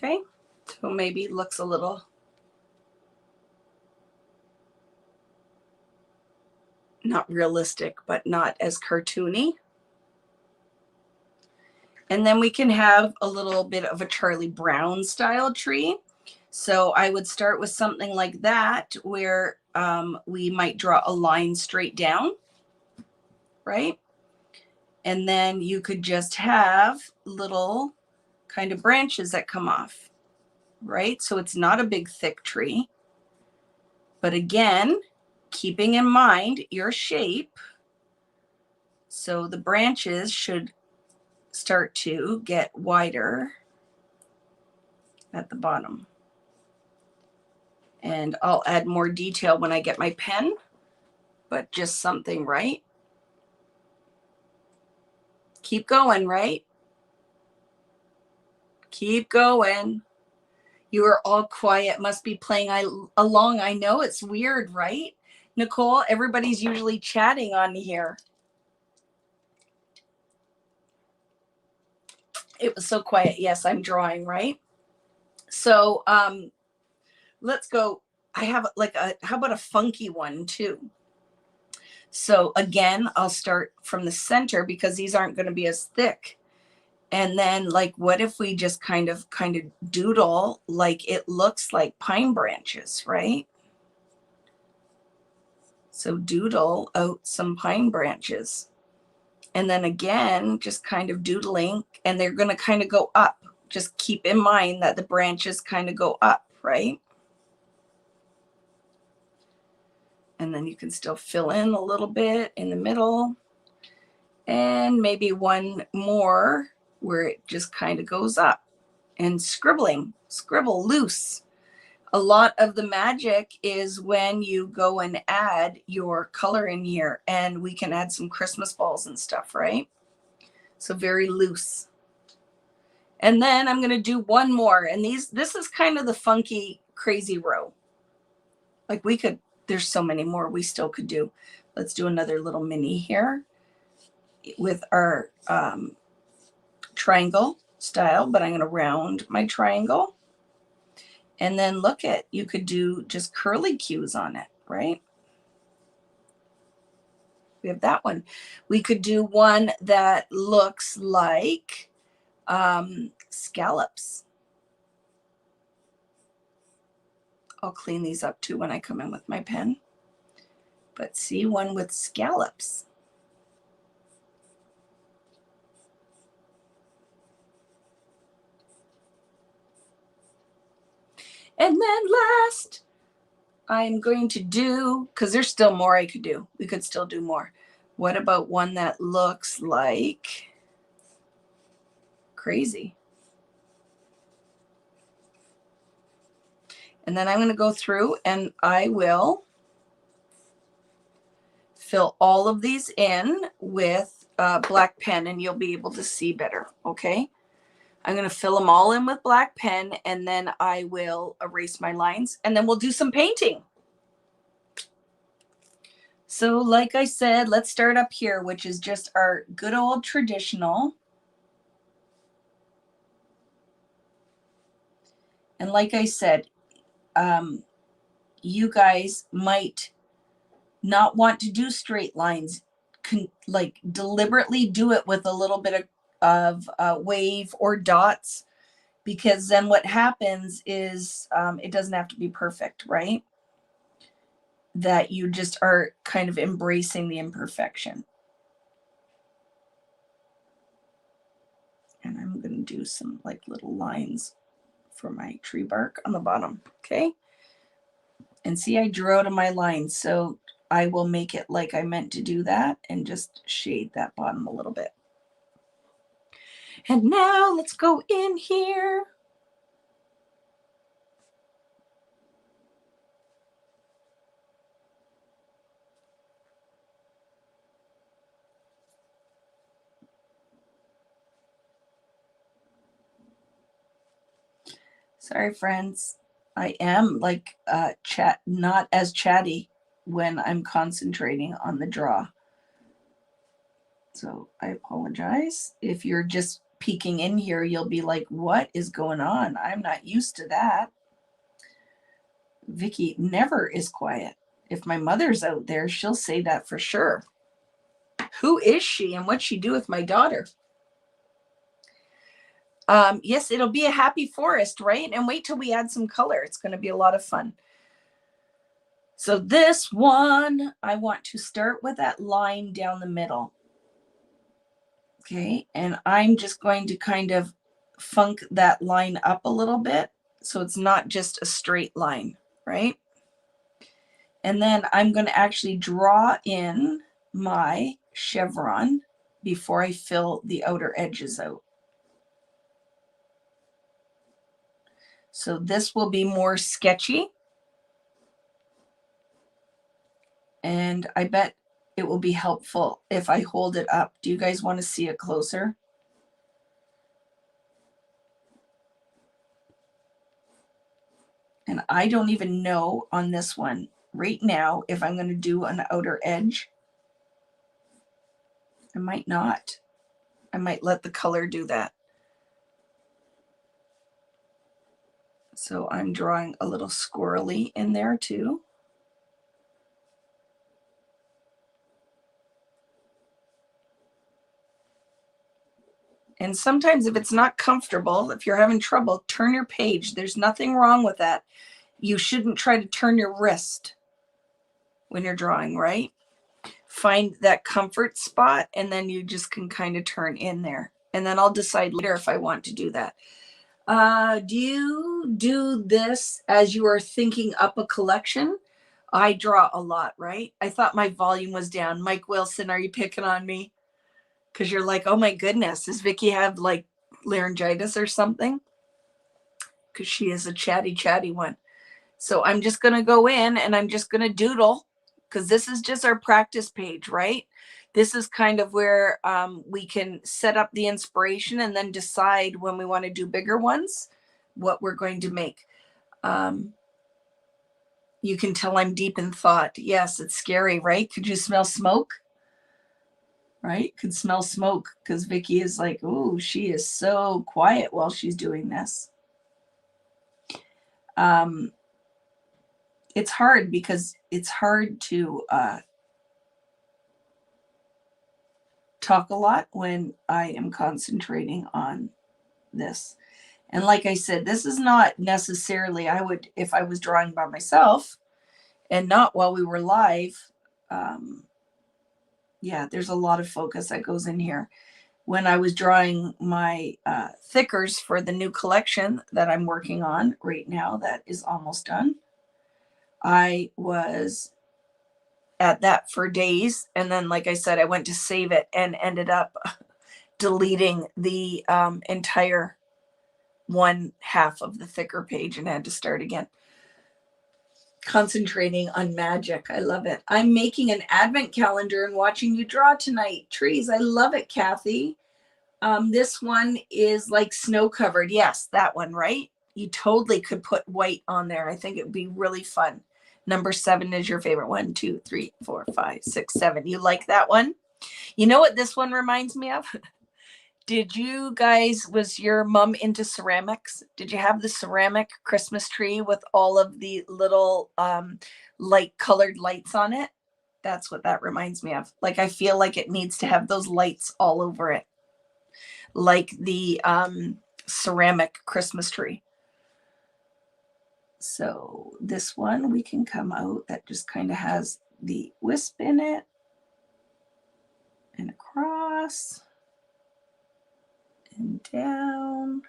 Okay, so maybe it looks a little not realistic, but not as cartoony. And then we can have a little bit of a Charlie Brown style tree. So I would start with something like that, where we might draw a line straight down, right? And then you could just have little kind of branches that come off, right? So it's not a big thick tree. But again, keeping in mind your shape, So the branches should start to get wider at the bottom. And I'll add more detail when I get my pen, but just something, right? Keep going, right? Keep going. You are all quiet, must be playing along. I know, it's weird, right? Nicole, everybody's usually chatting on here. It was so quiet. Yes, I'm drawing, right? So let's go. I have like how about a funky one too? So again, I'll start from the center because these aren't going to be as thick. And then like, what if we just kind of doodle like it looks like pine branches, right? So doodle out some pine branches. And then again, just kind of doodling, and they're going to kind of go up. Just keep in mind that the branches kind of go up, right? And then you can still fill in a little bit in the middle. And maybe one more where it just kind of goes up. And scribbling, scribble loose. A lot of the magic is when you go and add your color in here, and we can add some Christmas balls and stuff, right? So very loose. And then I'm going to do one more. And this is kind of the funky, crazy row. Like there's so many more we still could do. Let's do another little mini here with our triangle style, but I'm going to round my triangle. And then look at, you could do just curly cues on it, right? We have that one. We could do one that looks like scallops. I'll clean these up too when I come in with my pen. But see, one with scallops. And then last, I'm going to do, because there's still more I could do. We could still do more. What about one that looks like crazy? And then I'm going to go through and I will fill all of these in with black pen, and you'll be able to see better, okay? I'm going to fill them all in with black pen, and then I will erase my lines, and then we'll do some painting. So like I said, let's start up here, which is just our good old traditional. And like I said, you guys might not want to do straight lines. Like deliberately do it with a little bit of wave or dots, because then what happens is it doesn't have to be perfect, right? That you just are kind of embracing the imperfection. And I'm going to do some like little lines for my tree bark on the bottom, okay? And see, I drew out of my line, so I will make it like I meant to do that and just shade that bottom a little bit. And now let's go in here. Sorry, friends. I am like not as chatty when I'm concentrating on the draw. So I apologize. If you're just peeking in here, you'll be like, what is going on? I'm not used to that. Vicky never is quiet. If my mother's out there, she'll say that for sure. Who is she and what'd she do with my daughter? Yes, it'll be a happy forest, right? And wait till we add some color. It's going to be a lot of fun. So this one, I want to start with that line down the middle. Okay, and I'm just going to kind of funk that line up a little bit so it's not just a straight line, right? And then I'm going to actually draw in my chevron before I fill the outer edges out. So this will be more sketchy. And I bet it will be helpful if I hold it up. Do you guys want to see it closer? And I don't even know on this one right now if I'm going to do an outer edge. I might not. I might let the color do that. So I'm drawing a little squirrely in there too. And sometimes if it's not comfortable, if you're having trouble, turn your page. There's nothing wrong with that. You shouldn't try to turn your wrist when you're drawing, right? Find that comfort spot and then you just can kind of turn in there. And then I'll decide later if I want to do that. Do you do this as you are thinking up a collection? I draw a lot, right? I thought my volume was down. Mike Wilson, are you picking on me? Because you're like, oh my goodness, does Vicky have like laryngitis or something? Because she is a chatty one. So I'm just going to go in and I'm just going to doodle, because this is just our practice page, right? This is kind of where we can set up the inspiration and then decide when we want to do bigger ones, what we're going to make. You can tell I'm deep in thought. Yes, it's scary, right? Could you smell smoke? Right? Could smell smoke because Vicky is like, oh, she is so quiet while she's doing this. It's hard because it's hard to talk a lot when I am concentrating on this. And like I said, this is not necessarily, I would, if I was drawing by myself and not while we were live, yeah, there's a lot of focus that goes in here. When I was drawing my thickers for the new collection that I'm working on right now, that is almost done, I was at that for days. And then, like I said, I went to save it and ended up deleting the entire one half of the thicker page and had to start again. Concentrating on magic. I love it. I'm making an advent calendar and watching you draw tonight. Trees. I love it, Kathy. This one is like snow covered. Yes, that one, right? You totally could put white on there. I think it would be really fun. Number 7 is your favorite. 1, 2, 3, 4, 5, 6, 7. You like that one? You know what this one reminds me of? Did you guys, was your mom into ceramics? Did you have the ceramic Christmas tree with all of the little light colored lights on it? That's what that reminds me of. Like, I feel like it needs to have those lights all over it. Like the ceramic Christmas tree. So this one we can come out that just kind of has the wisp in it and across. And down.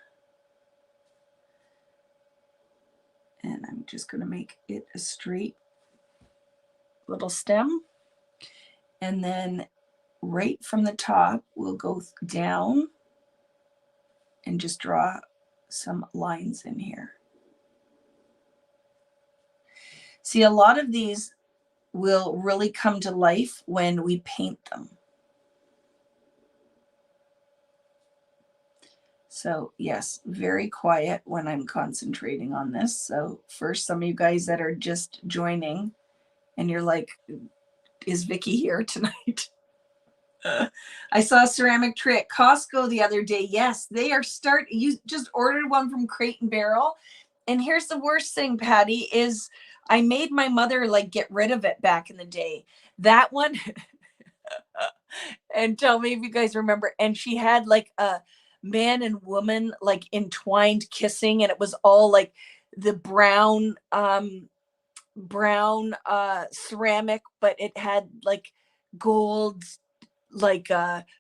And I'm just going to make it a straight little stem. And then right from the top, we'll go down and just draw some lines in here. See, a lot of these will really come to life when we paint them. So yes, very quiet when I'm concentrating on this. So first, some of you guys that are just joining and you're like, is Vicky here tonight? I saw a ceramic tray at Costco the other day. Yes, they are you just ordered one from Crate and Barrel. And here's the worst thing, Patty, is I made my mother like get rid of it back in the day. That one, and tell me if you guys remember, and she had like a man and woman like entwined kissing, and it was all like the brown ceramic, but it had like gold like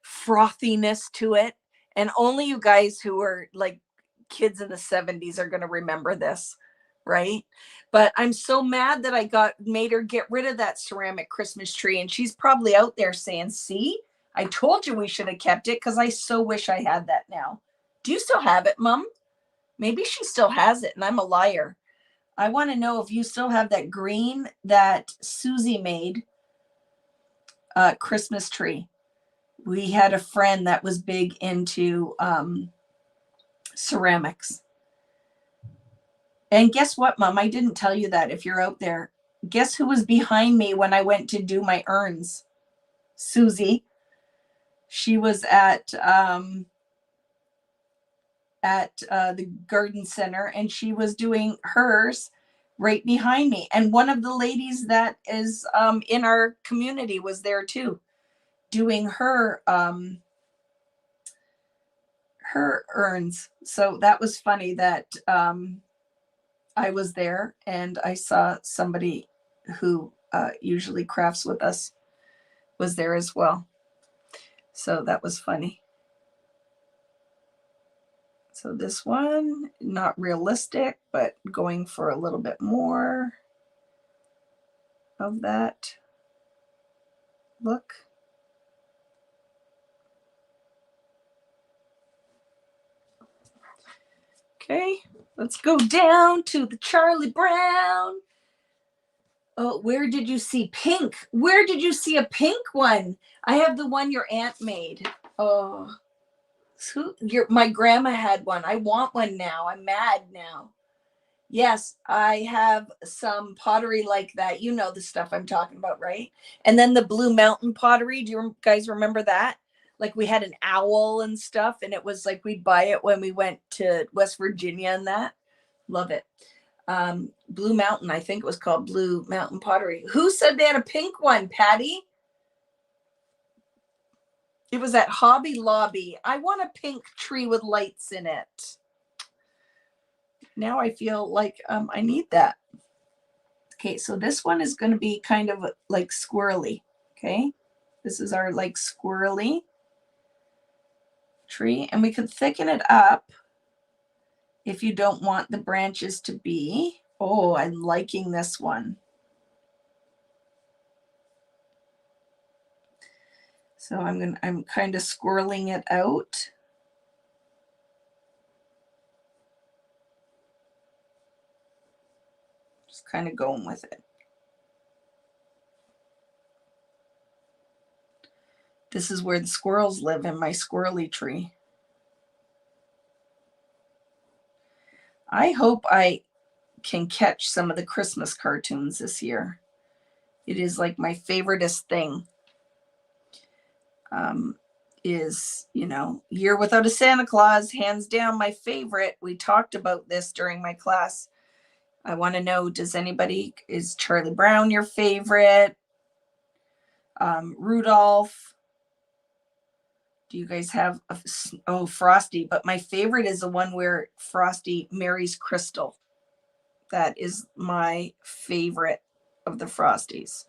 frothiness to it. And only you guys who are like kids in the 70s are going to remember this. right? But I'm so mad that I made her get rid of that ceramic Christmas tree. And she's probably out there saying, see, I told you we should have kept it because I so wish I had that now. Do you still have it, Mom? Maybe she still has it and I'm a liar. I want to know if you still have that green that Susie made Christmas tree. We had a friend that was big into ceramics. And guess what, Mom? I didn't tell you that if you're out there. Guess who was behind me when I went to do my urns? Susie. She was at the garden center and she was doing hers right behind me. And one of the ladies that is in our community was there too, doing her urns. So that was funny that I was there and I saw somebody who usually crafts with us was there as well. So that was funny. So this one, not realistic, but going for a little bit more of that look. Okay, let's go down to the Charlie Brown. Oh, where did you see pink? Where did you see a pink one? I have the one your aunt made. Oh, my grandma had one. I want one now. I'm mad now. Yes, I have some pottery like that. You know the stuff I'm talking about, right? And then the Blue Mountain pottery. Do you guys remember that? Like we had an owl and stuff, and it was like we'd buy it when we went to West Virginia and that. Love it. Blue Mountain, I think it was called Blue Mountain Pottery. Who said they had a pink one, Patty? It was at Hobby Lobby. I want a pink tree with lights in it. Now I feel like I need that. Okay, so this one is going to be kind of like squirrely. Okay, this is our like squirrely tree, and we could thicken it up if you don't want the branches to be. Oh, I'm liking this one. So I'm kind of squirreling it out. Just kind of going with it. This is where the squirrels live in my squirrely tree. I hope I can catch some of the Christmas cartoons this year. It is like my favoriteest thing. Is, you know, Year Without a Santa Claus, hands down my favorite. We talked about this during my class. I want to know, is Charlie Brown your favorite? Rudolph. Do you guys have Frosty? But my favorite is the one where Frosty marries Crystal. That is my favorite of the Frosties.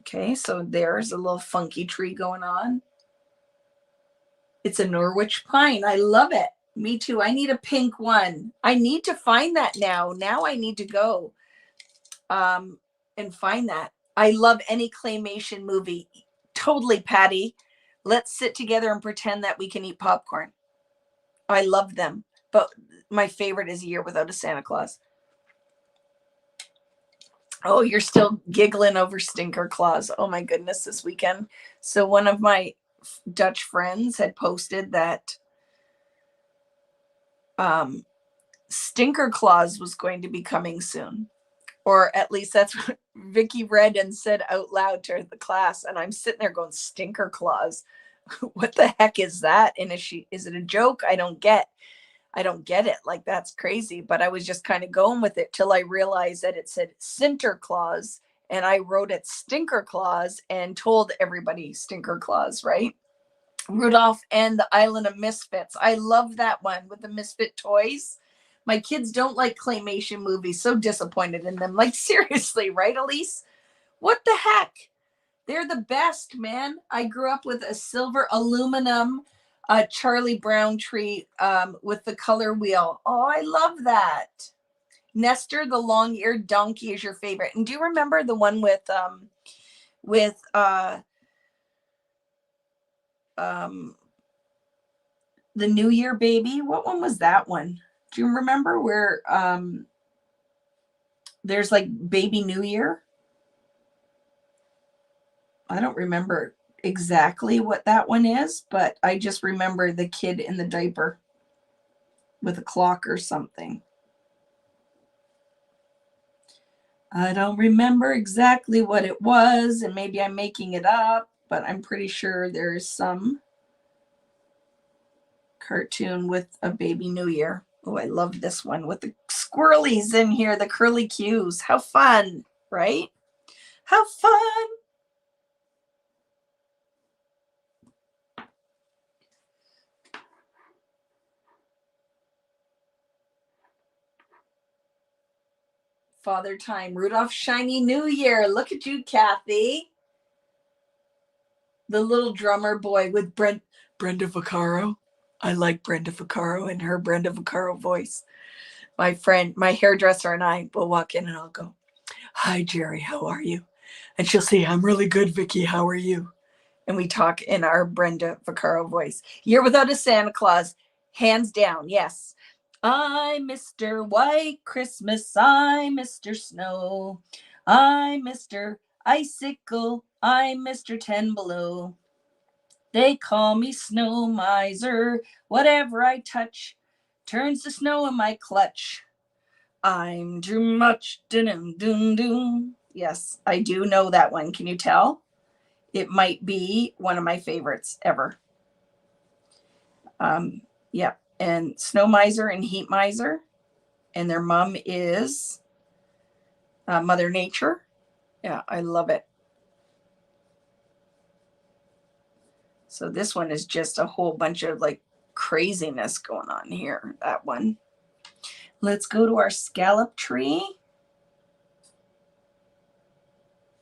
Okay, so there's a little funky tree going on. It's a Norwich pine. I love it. Me too. I need a pink one. I need to find that now. Now I need to go and find that. I love any claymation movie. Totally, Patty. Let's sit together and pretend that we can eat popcorn. I love them. But my favorite is A Year Without a Santa Claus. Oh, you're still giggling over Stinker Claus. Oh my goodness, this weekend. So one of my Dutch friends had posted that Stinker Claus was going to be coming soon. Or at least that's what Vicky read and said out loud to the class. And I'm sitting there going, Stinker Claus. What the heck is that? And is it a joke? I don't get it. Like, that's crazy. But I was just kind of going with it till I realized that it said Sinter Claus. And I wrote it Stinker Claus and told everybody Stinker Claus, right? Rudolph and the Island of Misfits. I love that one with the Misfit toys. My kids don't like claymation movies. So disappointed in them. Like, seriously, right, Elise? What the heck? They're the best, man. I grew up with a silver aluminum A Charlie Brown tree with the color wheel. Oh, I love that. Nestor, the long-eared donkey, is your favorite. And do you remember the one with the New Year baby? What one was that one? Do you remember where there's like baby New Year? I don't remember exactly what that one is, but I just remember the kid in the diaper with a clock or something. I don't remember exactly what it was, and maybe I'm making it up, but I'm pretty sure there's some cartoon with a baby New Year. Oh, I love this one with the squirrelies in here, the curly cues. How fun, right? How fun. Father Time, Rudolph Shiny New Year. Look at you, Kathy. The little drummer boy with Brenda Vaccaro. I like Brenda Vaccaro and her Brenda Vaccaro voice. My friend, my hairdresser, and I will walk in and I'll go, "Hi, Jerry, how are you?" And she'll say, "I'm really good, Vicky. How are you?" And we talk in our Brenda Vaccaro voice. Year Without a Santa Claus, hands down, yes. I'm Mr. White Christmas, I'm Mr. Snow, I'm Mr. Icicle, I'm Mr. 10 Below. They call me Snow Miser, whatever I touch turns to snow in my clutch. I'm too much, dun dun dun. Yes, I do know that one. Can you tell? It might be one of my favorites ever. Yeah, and Snow Miser and Heat Miser, and their mom is Mother Nature. Yeah, I love it. So this one is just a whole bunch of like craziness going on here, that one. Let's go to our scallop tree.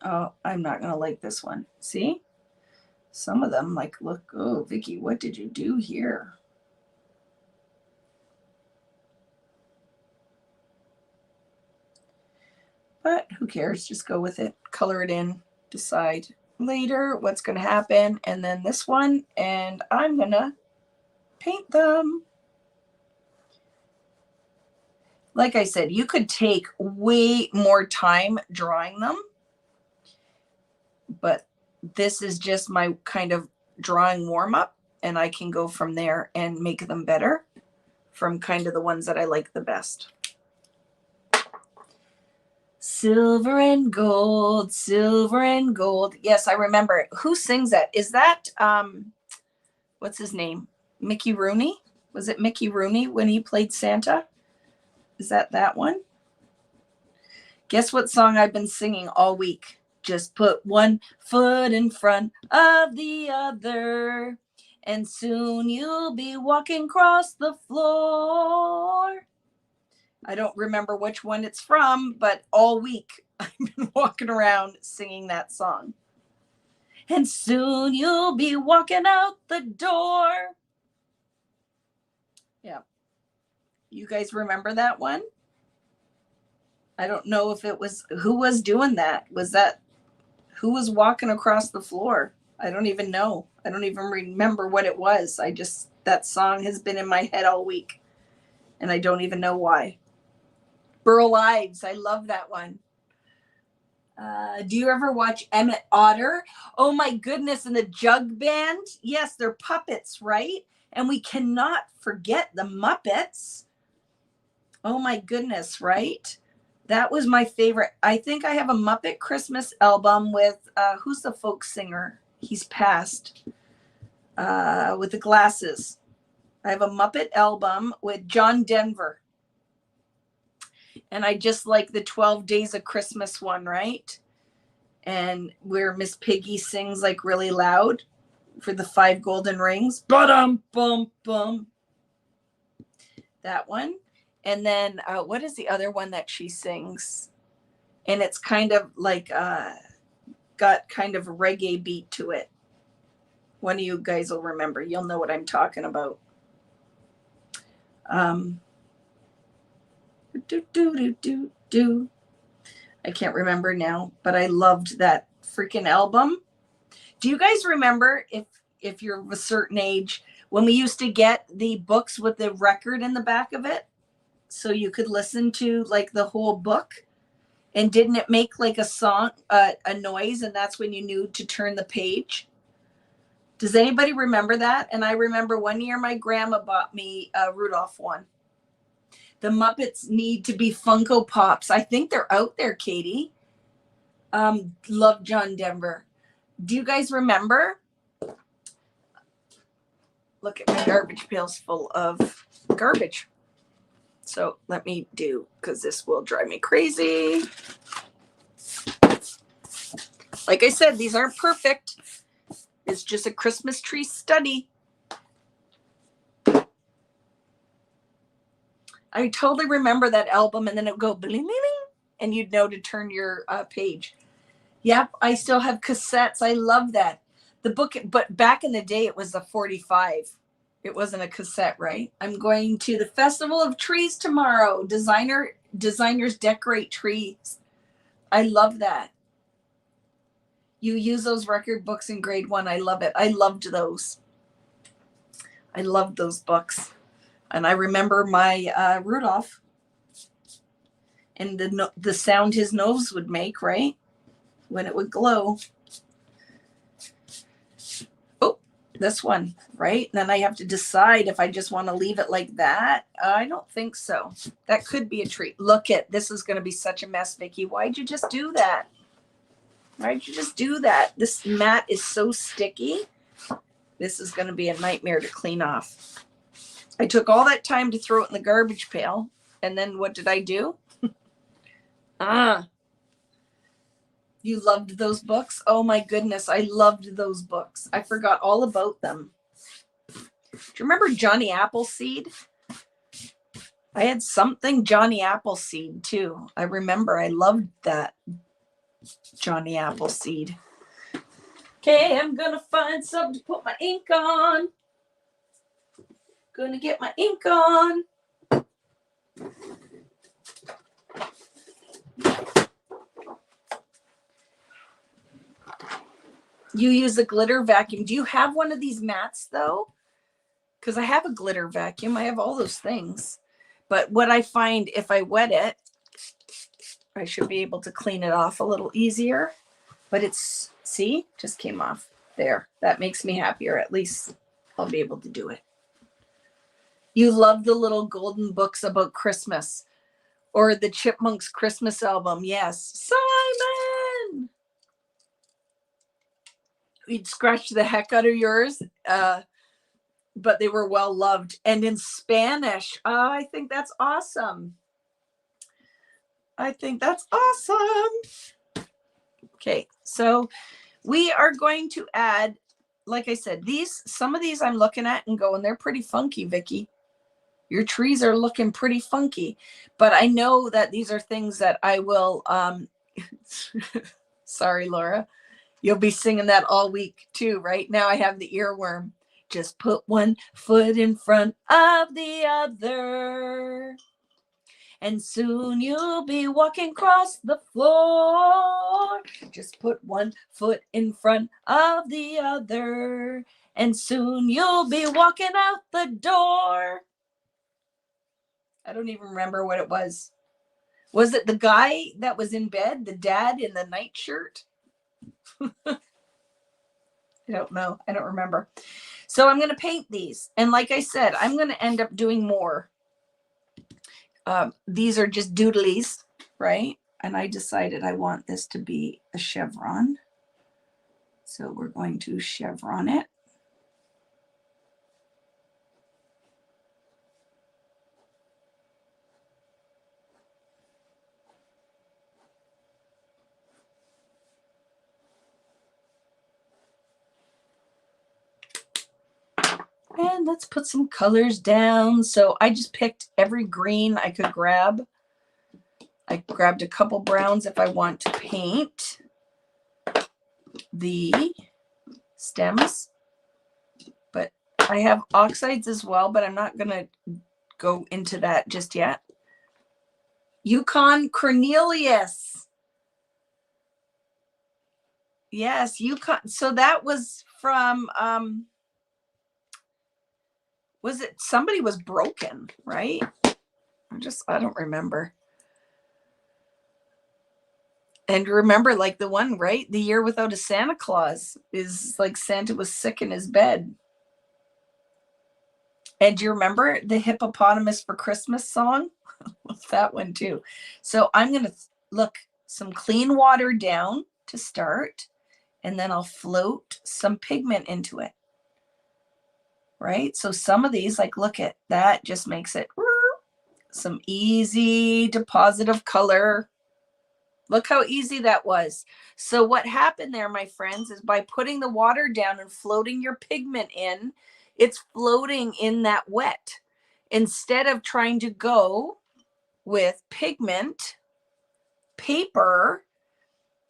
Oh, I'm not going to like this one. See? Some of them like, look, oh, Vicky, what did you do here? But who cares? Just go with it. Color it in. Decide later what's going to happen. And then this one, and I'm going to paint them. Like I said, you could take way more time drawing them, but this is just my kind of drawing warm up, and I can go from there and make them better from kind of the ones that I like the best. Silver and gold, silver and gold. Yes, I remember it. Who sings that? Is that what's his name? Mickey Rooney? Was it Mickey Rooney when he played Santa? Is that one? Guess what song I've been singing all week? Just put one foot in front of the other, and soon you'll be walking across the floor. I don't remember which one it's from, but all week I've been walking around singing that song. And soon you'll be walking out the door. Yeah. You guys remember that one? I don't know if it was, who was doing that? Was that, who was walking across the floor? I don't even know. I don't even remember what it was. That song has been in my head all week, and I don't even know why. Burl Ives. I love that one. Do you ever watch Emmett Otter? Oh my goodness, and the Jug Band. Yes, they're puppets, right? And we cannot forget the Muppets. Oh my goodness, right? That was my favorite. I think I have a Muppet Christmas album with, who's the folk singer? He's passed, with the glasses. I have a Muppet album with John Denver. And I just like the 12 Days of Christmas one, right? And where Miss Piggy sings like really loud for the 5 golden rings. Ba-dum, bum, bum. That one. And then what is the other one that she sings? And it's kind of like got kind of a reggae beat to it. One of you guys will remember. You'll know what I'm talking about. I can't remember now, but I loved that freaking album. Do you guys remember, if you're of a certain age, when we used to get the books with the record in the back of it, so you could listen to like the whole book? And didn't it make like a song, a noise, and that's when you knew to turn the page? Does anybody remember that? And I remember one year my grandma bought me a Rudolph one. The Muppets need to be Funko Pops. I think they're out there, Katie. Love John Denver. Do you guys remember? Look at my garbage pails full of garbage. So let me do, because this will drive me crazy. Like I said, these aren't perfect. It's just a Christmas tree study. I totally remember that album, and then it would go bling, bling, bling, and you'd know to turn your page. Yep, I still have cassettes. I love that. The book, but back in the day, it was a 45. It wasn't a cassette, right? I'm going to the Festival of Trees tomorrow. Designers decorate trees. I love that. You use those record books in grade 1. I love it. I loved those. I loved those books. And I remember my Rudolph and the sound his nose would make, right? When it would glow. Oh, this one, right? And then I have to decide if I just want to leave it like that. I don't think so. That could be a treat. Look at, this is going to be such a mess, Vicki. Why'd you just do that? Why'd you just do that? This mat is so sticky. This is going to be a nightmare to clean off. I took all that time to throw it in the garbage pail. And then what did I do? You loved those books? Oh my goodness, I loved those books. I forgot all about them. Do you remember Johnny Appleseed? I had something Johnny Appleseed too. I remember I loved that Johnny Appleseed. Okay, I'm gonna find something to put my ink on. Gonna get my ink on. You use a glitter vacuum. Do you have one of these mats though? Because I have a glitter vacuum. I have all those things. But what I find, if I wet it, I should be able to clean it off a little easier. But it's, see, just came off there. That makes me happier. At least I'll be able to do it. You love the little golden books about Christmas, or the Chipmunks Christmas album. Yes. Simon! You'd scratch the heck out of yours, but they were well loved. And in Spanish, I think that's awesome. I think that's awesome. Okay, so we are going to add, like I said, some of these I'm looking at and going, they're pretty funky, Vicki. Your trees are looking pretty funky. But I know that these are things that I will, sorry, Laura. You'll be singing that all week too, right? Now I have the earworm. Just put one foot in front of the other, and soon you'll be walking across the floor. Just put one foot in front of the other, and soon you'll be walking out the door. I don't even remember what it was. Was it the guy that was in bed, the dad in the nightshirt? I don't know. I don't remember. So I'm going to paint these. And like I said, I'm going to end up doing more. These are just doodlies, right? And I decided I want this to be a chevron. So we're going to chevron it. And let's put some colors down. So I just picked every green I could grab. I grabbed a couple browns if I want to paint the stems. I have oxides as well, but I'm not going to go into that just yet. Yukon Cornelius. Yes, Yukon. So that was from, was it somebody was broken, right? I don't remember. And remember, like the one, right? The Year Without a Santa Claus is like Santa was sick in his bed. And do you remember the Hippopotamus for Christmas song? That one too. So I'm going to look some clean water down to start, and then I'll float some pigment into it. Right? So some of these, like, look at that, just makes it some easy deposit of color. Look how easy that was. So what happened there, my friends, is by putting the water down and floating your pigment in, it's floating in that wet. Instead of trying to go with pigment, paper,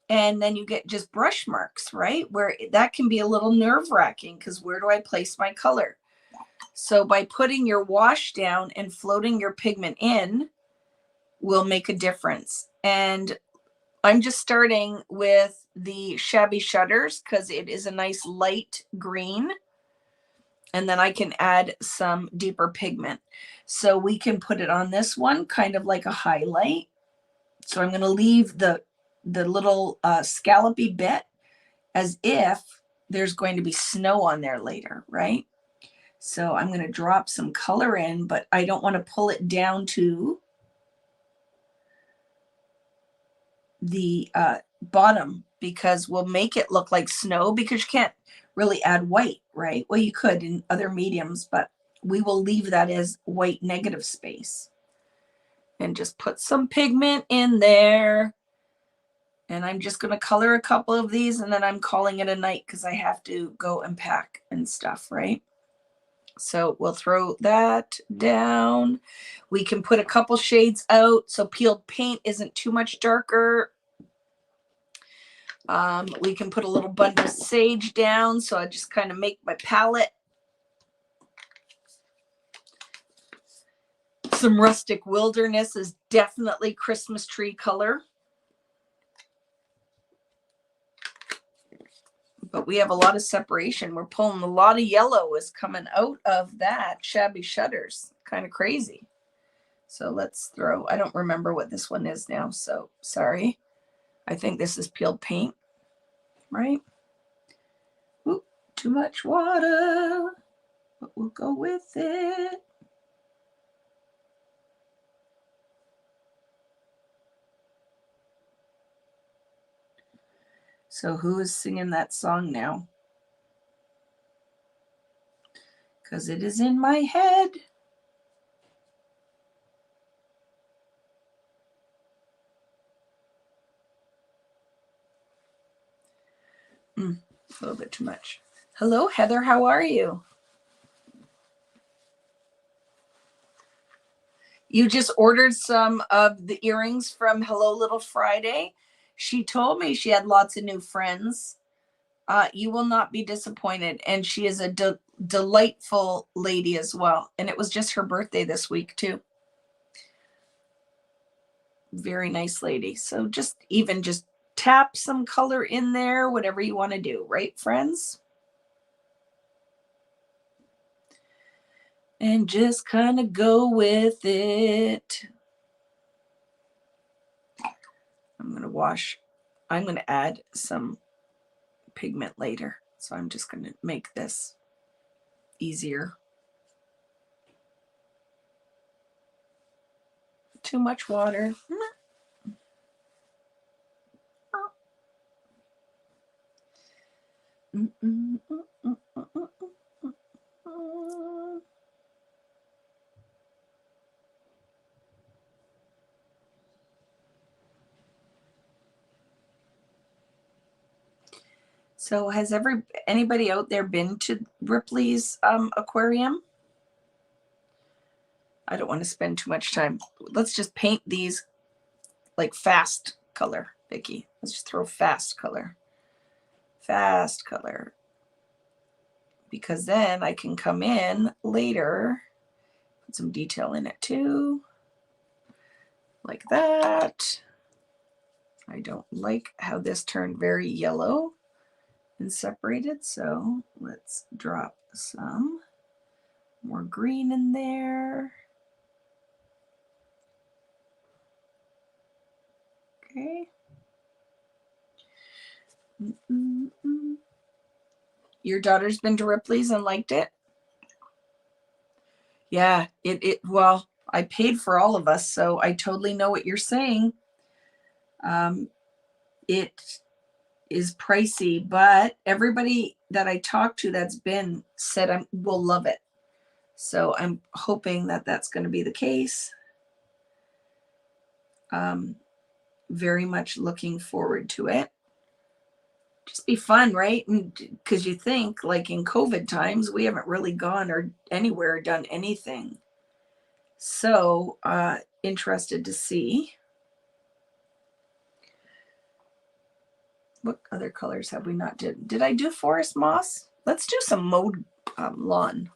and then you get just brush marks, right? Where that can be a little nerve-wracking because where do I place my color? So by putting your wash down and floating your pigment in will make a difference. And I'm just starting with the Shabby Shutters because it is a nice light green. And then I can add some deeper pigment. So we can put it on this one, kind of like a highlight. So I'm going to leave the little scallopy bit as if there's going to be snow on there later, right? So I'm going to drop some color in, but I don't want to pull it down to the bottom because we'll make it look like snow because you can't really add white, right? Well, you could in other mediums, but we will leave that as white negative space. And just put some pigment in there. And I'm just going to color a couple of these and then I'm calling it a night because I have to go and pack and stuff, right? So we'll throw that down. We can put a couple shades out so peeled paint isn't too much darker. We can put a little bunch of sage down so I just kind of make my palette. Some rustic wilderness is definitely Christmas tree color. But we have a lot of separation. We're pulling a lot of yellow is coming out of that Shabby Shutters. Kind of crazy. So let's throw, I don't remember what this one is now, so sorry. I think this is peeled paint, right? Ooh, too much water, but we'll go with it. So who is singing that song now? Because it is in my head. A little bit too much. Hello, Heather. How are you? You just ordered some of the earrings from Hello Little Friday. She told me she had lots of new friends. You will not be disappointed. And she is a delightful lady as well. And it was just her birthday this week too. Very nice lady. So just tap some color in there, whatever you want to do, right, friends? And just kind of go with it. I'm going to wash. I'm going to add some pigment later. So I'm just going to make this easier. Too much water. So has anybody out there been to Ripley's aquarium? I don't want to spend too much time. Let's just paint these like fast color, Vicki. Let's just throw fast color. Fast color. because then I can come in later, put some detail in it too, like that. I don't like how this turned very yellow and separated, so let's drop some more green in there. Okay. Your daughter's been to Ripley's and liked it? Yeah, well, I paid for all of us, so I totally know what you're saying. It is pricey, but everybody that I talked to that's been said will love it. So I'm hoping that that's going to be the case. Very much looking forward to it. Just be fun, right? Because you think, like in COVID times, we haven't really gone or anywhere done anything. So interested to see. What other colors have we not did? Did I do forest moss? Let's do some mowed lawn.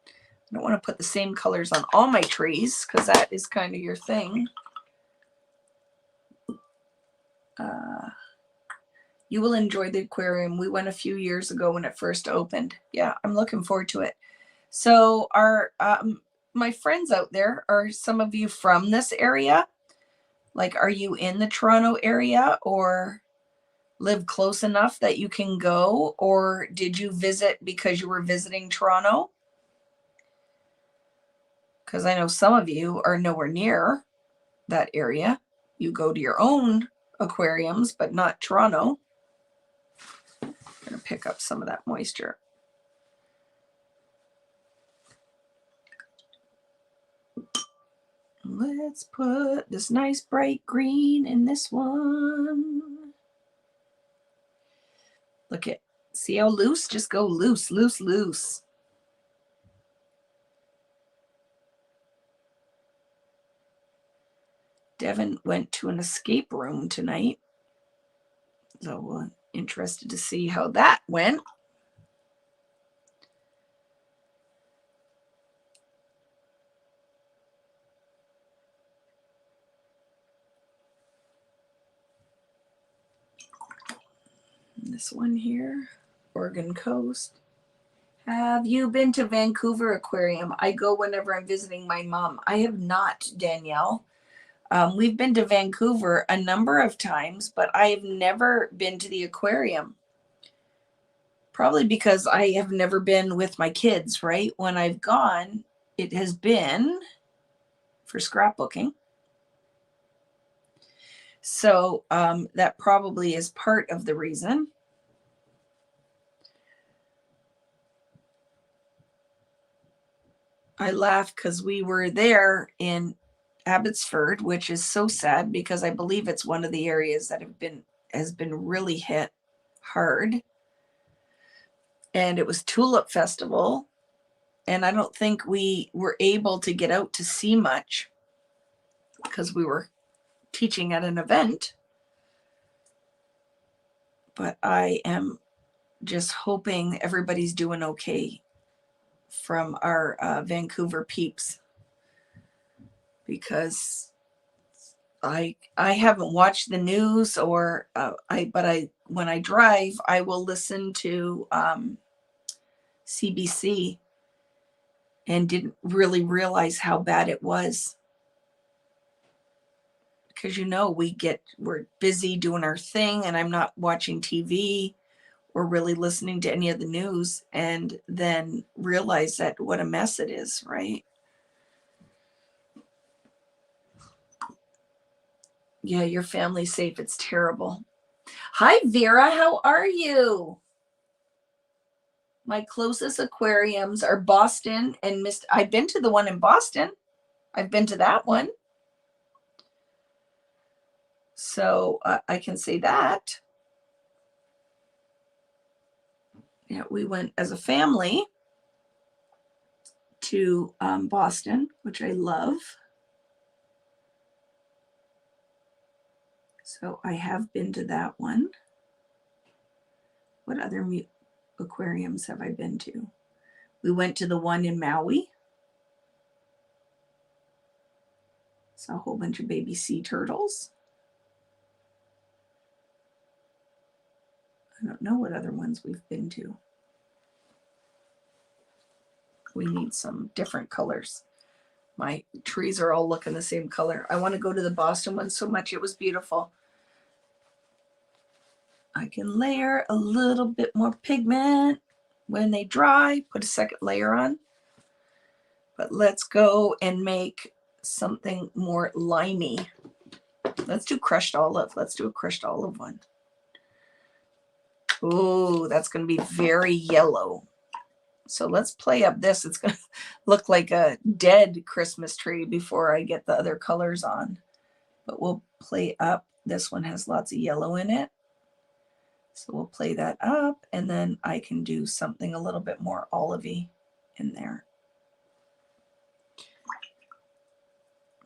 I don't want to put the same colors on all my trees because that is kind of your thing. You will enjoy the aquarium. We went a few years ago when it first opened. Yeah, I'm looking forward to it. So our my friends out there, are some of you from this area? Like, are you in the Toronto area or live close enough that you can go? Or did you visit because you were visiting Toronto? Because I know some of you are nowhere near that area. You go to your own aquariums, but not Toronto. I'm going to pick up some of that moisture. Let's put this nice bright green in this one. Look at, see how loose? Just go loose, loose, loose. Devin went to an escape room tonight. So we're interested to see how that went. This one here, Oregon Coast. Have you been to Vancouver Aquarium? I go whenever I'm visiting my mom. I have not, Danielle. We've been to Vancouver a number of times, but I have never been to the aquarium. Probably because I have never been with my kids, right? When I've gone, it has been for scrapbooking. So that probably is part of the reason. I laugh because we were there in Abbotsford, which is so sad because I believe it's one of the areas that has been really hit hard. And it was Tulip Festival. And I don't think we were able to get out to see much because we were teaching at an event. But I am just hoping everybody's doing okay from our Vancouver peeps, because I haven't watched the news or when I drive, I will listen to CBC and didn't really realize how bad it was. Because, you know, we're busy doing our thing and I'm not watching TV or really listening to any of the news, and then realize that what a mess it is, right? Yeah, your family's safe. It's terrible. Hi, Vera. How are you? My closest aquariums are Boston and I've been to the one in Boston. I've been to that one. So I can say that. Yeah, we went as a family to Boston, which I love. So I have been to that one. What other aquariums have I been to? We went to the one in Maui. Saw a whole bunch of baby sea turtles. I don't know what other ones we've been to. We need some different colors. My trees are all looking the same color. I want to go to the Boston one so much. It was beautiful. I can layer a little bit more pigment when they dry, put a second layer on. But let's go and make something more limey. Let's do crushed olive. Let's do a crushed olive one. Oh, that's going to be very yellow. So let's play up this. It's going to look like a dead Christmas tree before I get the other colors on. But we'll play up. This one has lots of yellow in it. So we'll play that up, and then I can do something a little bit more olivey in there.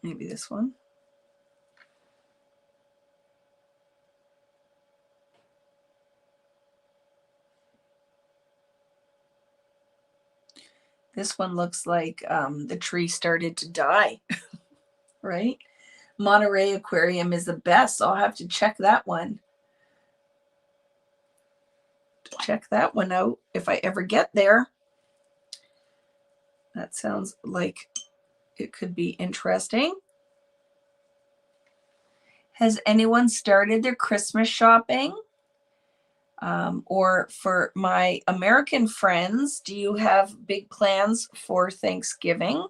Maybe this one. This one looks like the tree started to die, right? Monterey Aquarium is the best, so I'll have to check that one. Check that one out if I ever get there. That sounds like it could be interesting. Has anyone started their Christmas shopping? Or for my American friends, do you have big plans for Thanksgiving?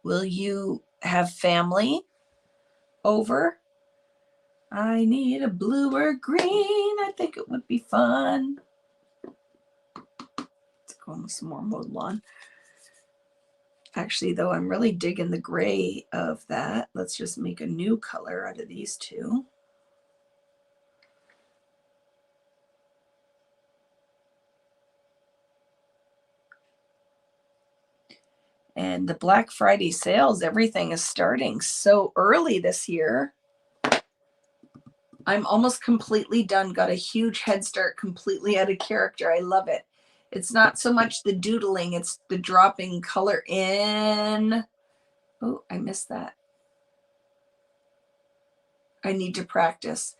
Will you have family over? I need a blue or green. I think it would be fun. Let's go on with some more mowed lawn. Actually, though, I'm really digging the gray of that. Let's just make a new color out of these two. And the Black Friday sales, everything is starting so early this year. I'm almost completely done. Got a huge head start, completely out of character. I love it. It's not so much the doodling, it's the dropping color in. Oh, I missed that. I need to practice.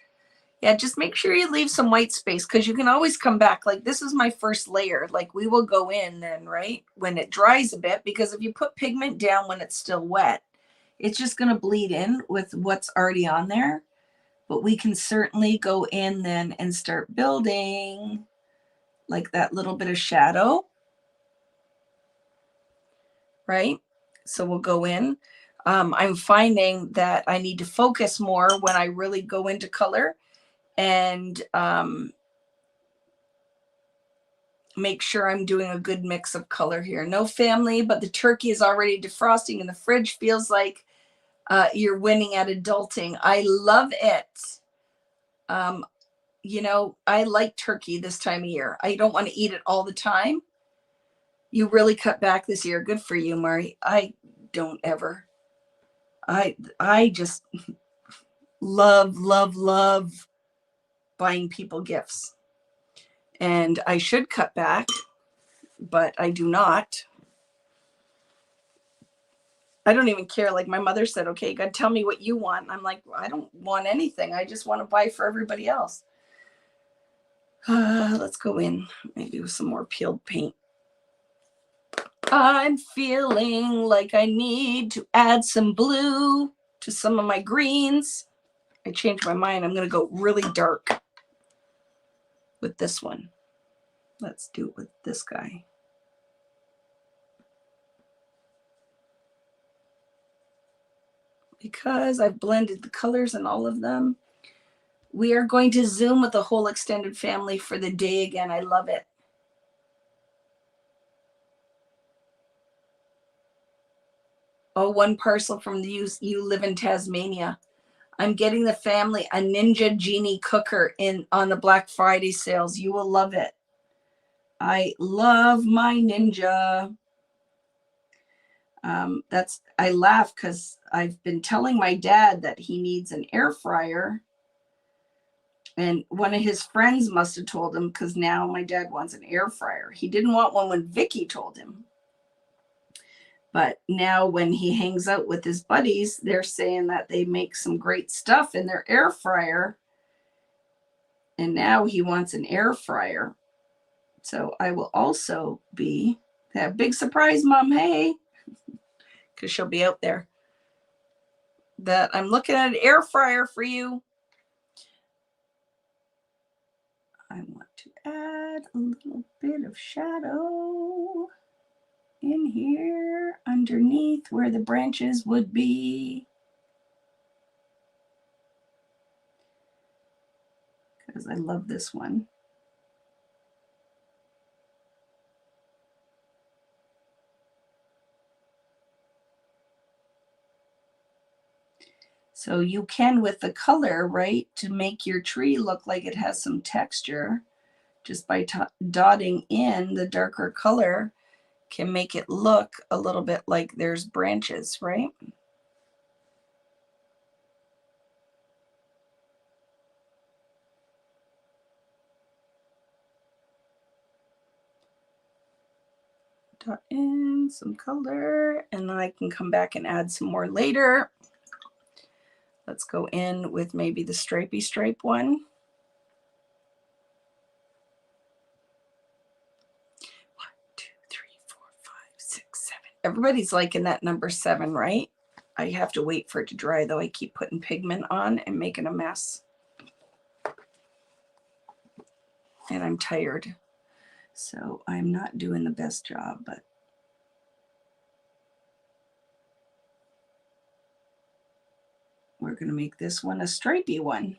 Yeah, just make sure you leave some white space because you can always come back. Like this is my first layer. Like we will go in then, right? When it dries a bit, because if you put pigment down when it's still wet, it's just going to bleed in with what's already on there. But we can certainly go in then and start building like that little bit of shadow, right? So we'll go in. I'm finding that I need to focus more when I really go into color and make sure I'm doing a good mix of color here. No family, but the turkey is already defrosting in the fridge. Feels like you're winning at adulting. I love it. You know, I like turkey this time of year. I don't want to eat it all the time. You really cut back this year. Good for you, Mari. I don't ever. I just love buying people gifts. And I should cut back, but I do not. I don't even care. Like my mother said, okay, God, tell me what you want. I'm like, I don't want anything. I just want to buy for everybody else. Let's go in maybe with some more peeled paint. I'm feeling like I need to add some blue to some of my greens. I changed my mind. I'm going to go really dark with this one. Let's do it with this guy. Because I've blended the colors in all of them, we are going to Zoom with the whole extended family for the day again. I love it. Oh, one parcel from the you live in Tasmania. I'm getting the family a Ninja Genie cooker on the Black Friday sales. You will love it. I love my Ninja. I laugh because I've been telling my dad that he needs an air fryer. And one of his friends must have told him, because now my dad wants an air fryer. He didn't want one when Vicky told him. But now when he hangs out with his buddies, they're saying that they make some great stuff in their air fryer. And now he wants an air fryer. So I will also be that big surprise, Mom. Hey, because she'll be out there. That I'm looking at an air fryer for you. I want to add a little bit of shadow in here underneath where the branches would be. Because I love this one. So you can, with the color, right, to make your tree look like it has some texture, just by dotting in the darker color, can make it look a little bit like there's branches, right? Dot in some color, and then I can come back and add some more later. Let's go in with maybe the stripey stripe one. 1, 2, 3, 4, 5, 6, 7. Everybody's liking that number 7, right? I have to wait for it to dry though. I keep putting pigment on and making a mess. And I'm tired. So I'm not doing the best job, but we're going to make this one a stripey one.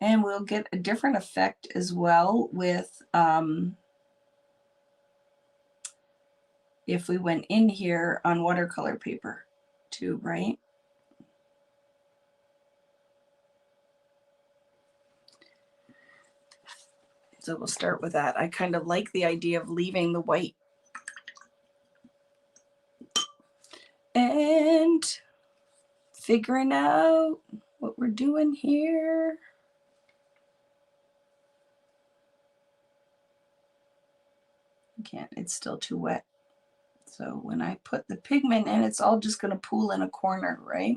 And we'll get a different effect as well with if we went in here on watercolor paper too, right? So we'll start with that. I kind of like the idea of leaving the white. And figuring out what we're doing here. Can't, it's still too wet. So when I put the pigment in, it's all just going to pool in a corner, right?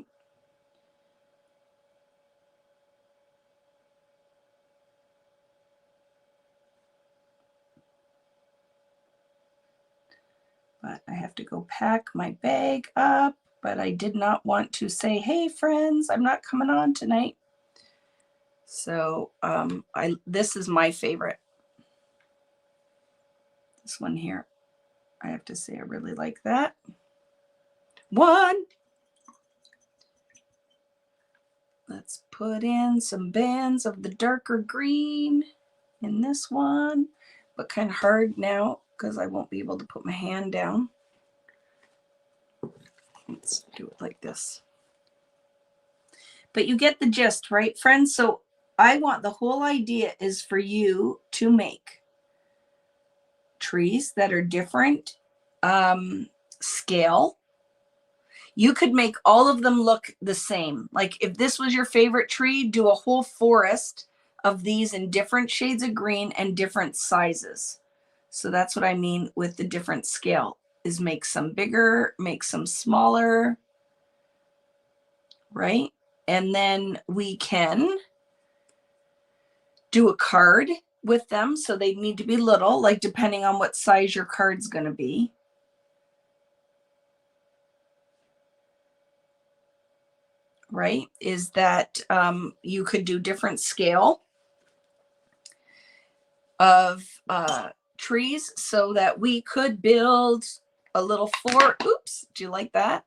But I have to go pack my bag up, but I did not want to say, hey friends, I'm not coming on tonight. So this is my favorite. This one here. I have to say I really like that. 1. Let's put in some bands of the darker green in this one, but kind of hard now because I won't be able to put my hand down. Let's do it like this. But you get the gist, right, friends? So I want, the whole idea is for you to make trees that are different scale. You could make all of them look the same. Like if this was your favorite tree, do a whole forest of these in different shades of green and different sizes. So that's what I mean with the different scale, is make some bigger, make some smaller, right? And then we can do a card with them. So they need to be little, like depending on what size your card's going to be. Right? Is that you could do different scale of trees so that we could build a little fort. Oops, do you like that?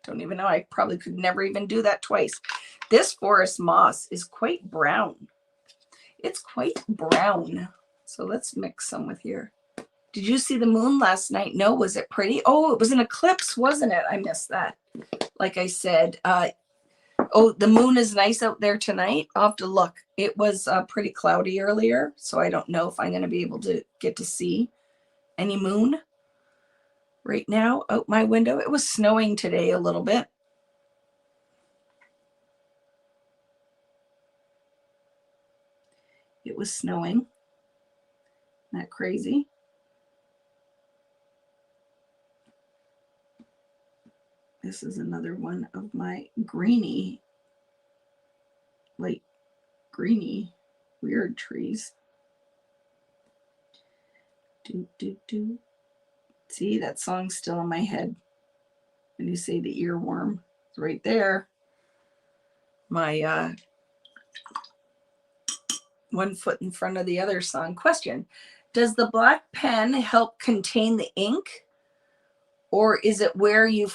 Don't even know. I probably could never even do that twice. This forest moss is quite brown. It's quite brown. So let's mix some with here. Did you see the moon last night? No, was it pretty? Oh, it was an eclipse, wasn't it? I missed that. Like I said, oh, the moon is nice out there tonight. I'll have to look. It was pretty cloudy earlier, so I don't know if I'm going to be able to get to see any moon. right now out my window. It was snowing today a little bit. It was snowing. Isn't that crazy? This is another one of my greeny, light greeny, weird trees. Do, do, do. See, that song's still in my head. When you say the earworm, it's right there. My one foot in front of the other song. Question: does the black pen help contain the ink, or is it where you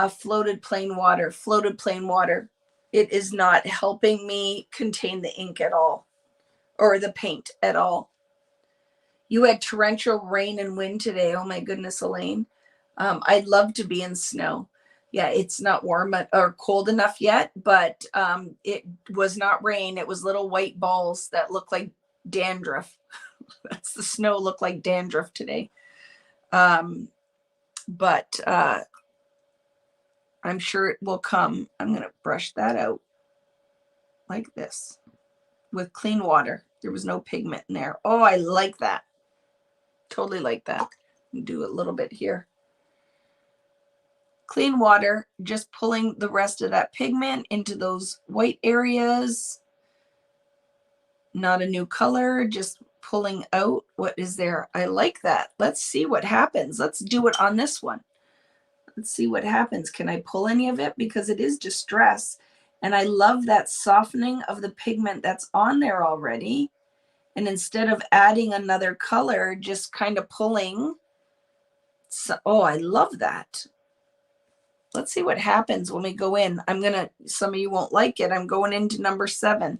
floated plain water? Floated plain water. It is not helping me contain the ink at all, or the paint at all. You had torrential rain and wind today. Oh my goodness, Elaine. I'd love to be in snow. Yeah, it's not warm or cold enough yet, but it was not rain. It was little white balls that look like dandruff. That's the snow looked like dandruff today. But I'm sure it will come. I'm going to brush that out like this with clean water. There was no pigment in there. Oh, I like that. Totally like that. Do a little bit here. Clean water, just pulling the rest of that pigment into those white areas. Not a new color, just pulling out what is there. I like that. Let's see what happens. Let's do it on this one. Let's see what happens. Can I pull any of it? Because it is distress. And I love that softening of the pigment that's on there already. And instead of adding another color, just kind of pulling. So, oh, I love that. Let's see what happens when we go in. Some of you won't like it. I'm going into number 7.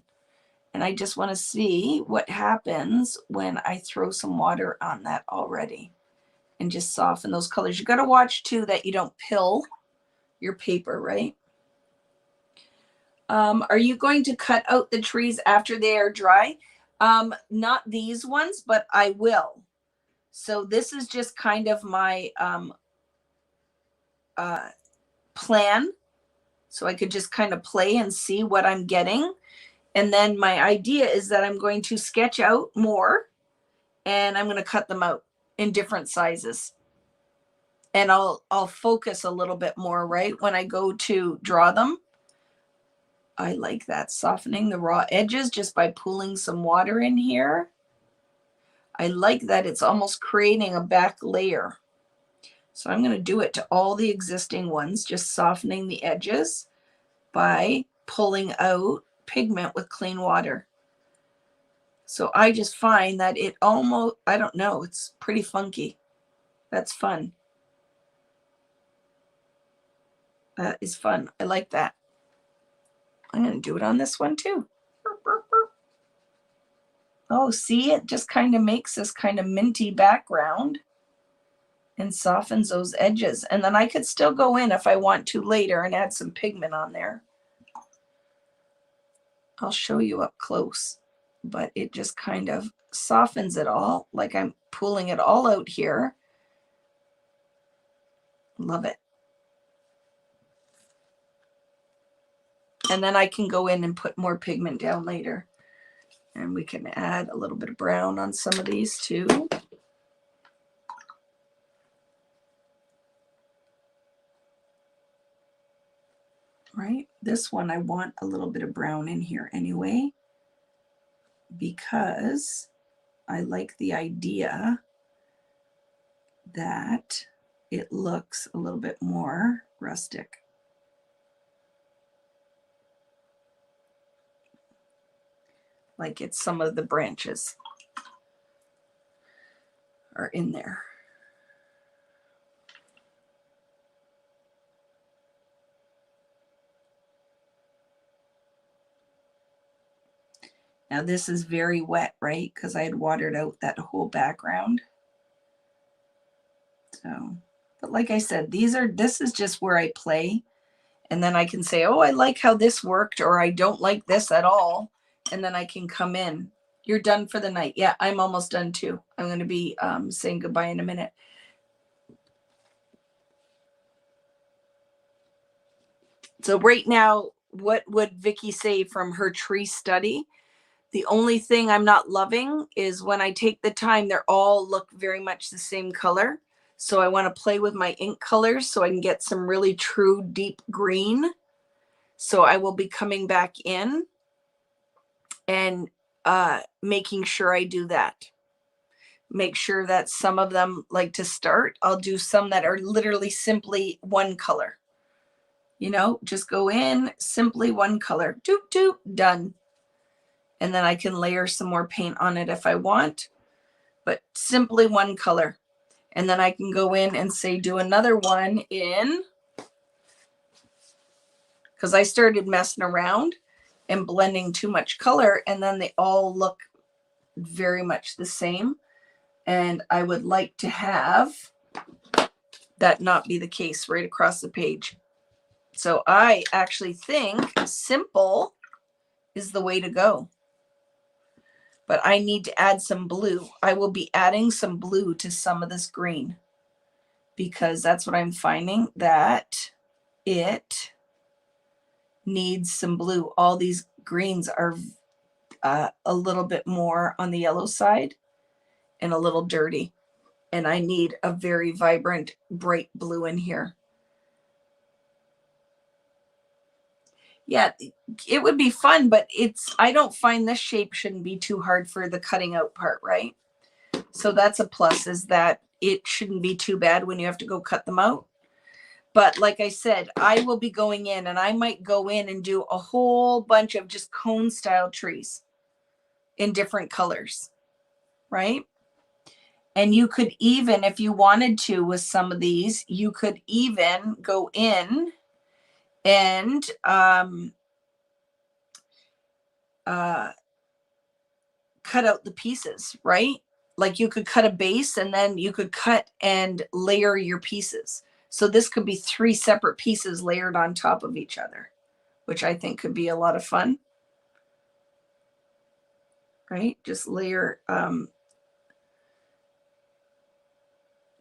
And I just want to see what happens when I throw some water on that already and just soften those colors. You got to watch too that you don't pill your paper, right? Are you going to cut out the trees after they are dry? Not these ones, but I will. So this is just kind of my plan. So I could just kind of play and see what I'm getting. And then my idea is that I'm going to sketch out more and I'm going to cut them out in different sizes. And I'll focus a little bit more, right? When I go to draw them. I like that, softening the raw edges just by pooling some water in here. I like that it's almost creating a back layer. So I'm going to do it to all the existing ones, just softening the edges by pulling out pigment with clean water. So I just find that it almost, I don't know, it's pretty funky. That's fun. That is fun. I like that. I'm going to do it on this one too. Oh, see, it just kind of makes this kind of minty background and softens those edges. And then I could still go in if I want to later and add some pigment on there. I'll show you up close, but it just kind of softens it all, like I'm pulling it all out here. Love it. And then I can go in and put more pigment down later. And we can add a little bit of brown on some of these too. Right? This one, I want a little bit of brown in here anyway, because I like the idea that it looks a little bit more rustic. Like it's some of the branches are in there. Now this is very wet, right? Because I had watered out that whole background. So, but like I said, this is just where I play. And then I can say, oh, I like how this worked, or I don't like this at all. And then I can come in. You're done for the night. Yeah, I'm almost done too. I'm going to be saying goodbye in a minute. So right now, what would Vicky say from her tree study? The only thing I'm not loving is when I take the time, they're all look very much the same color. So I want to play with my ink colors so I can get some really true deep green. So I will be coming back in and making sure I do that. Make sure that some of them, like to start, I'll do some that are literally simply one color. You know, just go in, simply one color, doop, doop, done. And then I can layer some more paint on it if I want, but simply one color. And then I can go in and say, do another one in, because I started messing around and blending too much color, and then they all look very much the same. And I would like to have that not be the case right across the page. So I actually think simple is the way to go. But I need to add some blue. I will be adding some blue to some of this green because that's what I'm finding, that it needs some blue. All these greens are a little bit more on the yellow side and a little dirty. And I need a very vibrant, bright blue in here. Yeah, it would be fun, but I don't find this shape shouldn't be too hard for the cutting out part, right? So that's a plus, is that it shouldn't be too bad when you have to go cut them out. But like I said, I will be going in, and I might go in and do a whole bunch of just cone style trees in different colors, right? And you could even, if you wanted to, with some of these, you could even go in and cut out the pieces, right? Like you could cut a base and then you could cut and layer your pieces. So this could be 3 separate pieces layered on top of each other, which I think could be a lot of fun, right? Just layer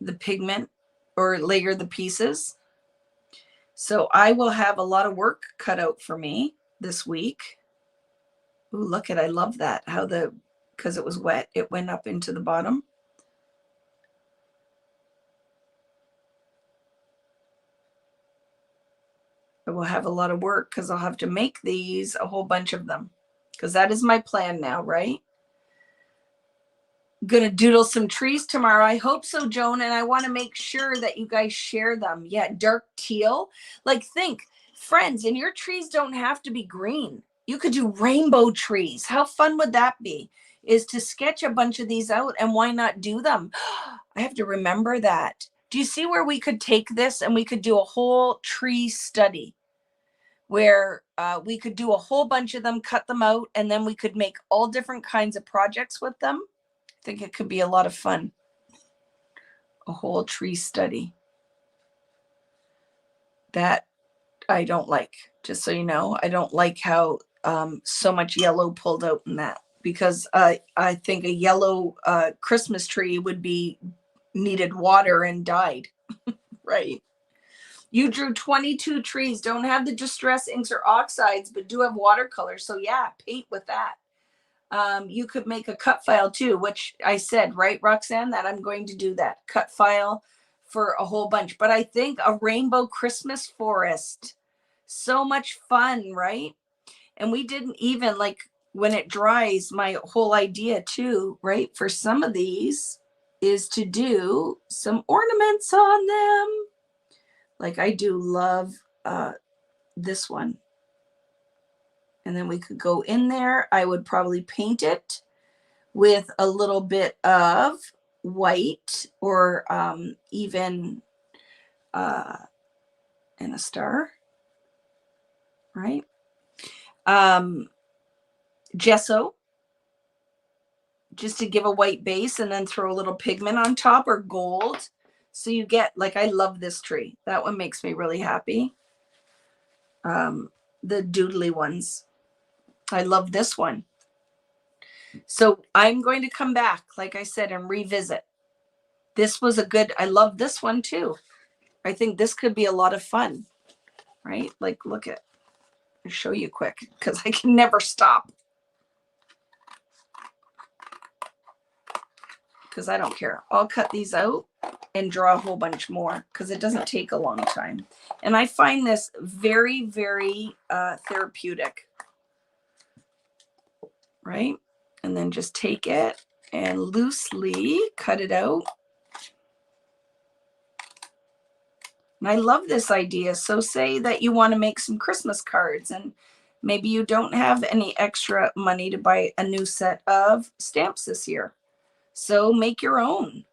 the pigment or layer the pieces. So I will have a lot of work cut out for me this week. Ooh, look at, I love that, how because it was wet, it went up into the bottom. I will have a lot of work because I'll have to make these, a whole bunch of them, because that is my plan now, right? I'm gonna doodle some trees tomorrow. I hope so, Joan, and I want to make sure that you guys share them. Yeah, dark teal. Like, think, friends, and your trees don't have to be green. You could do rainbow trees. How fun would that be? Is to sketch a bunch of these out, and why not do them? I have to remember that. Do you see where we could take this and we could do a whole tree study where we could do a whole bunch of them, cut them out, and then we could make all different kinds of projects with them? I think it could be a lot of fun. A whole tree study. That I don't like, just so you know. I don't like how so much yellow pulled out in that, because I think a yellow Christmas tree would be needed water and died, right? You drew 22 trees, don't have the distress inks or oxides, but do have watercolor. So yeah, paint with that. You could make a cut file too, which I said, right, Roxanne, that I'm going to do that cut file for a whole bunch. But I think a rainbow Christmas forest, so much fun, right? And we didn't even, like, when it dries, my whole idea too, right, for some of these is to do some ornaments on them. Like I do love this one. And then we could go in there. I would probably paint it with a little bit of white, or even and a star, right? Gesso, just to give a white base, and then throw a little pigment on top, or gold. So you get, like, I love this tree. That one makes me really happy. The doodly ones. I love this one. So I'm going to come back, like I said, and revisit. This was a good, I love this one too. I think this could be a lot of fun, right? Like, look at, I'll show you quick because I can never stop. Because I don't care. I'll cut these out and draw a whole bunch more because it doesn't take a long time. And I find this very, very therapeutic, right? And then just take it and loosely cut it out. And I love this idea. So say that you want to make some Christmas cards and maybe you don't have any extra money to buy a new set of stamps this year. So make your own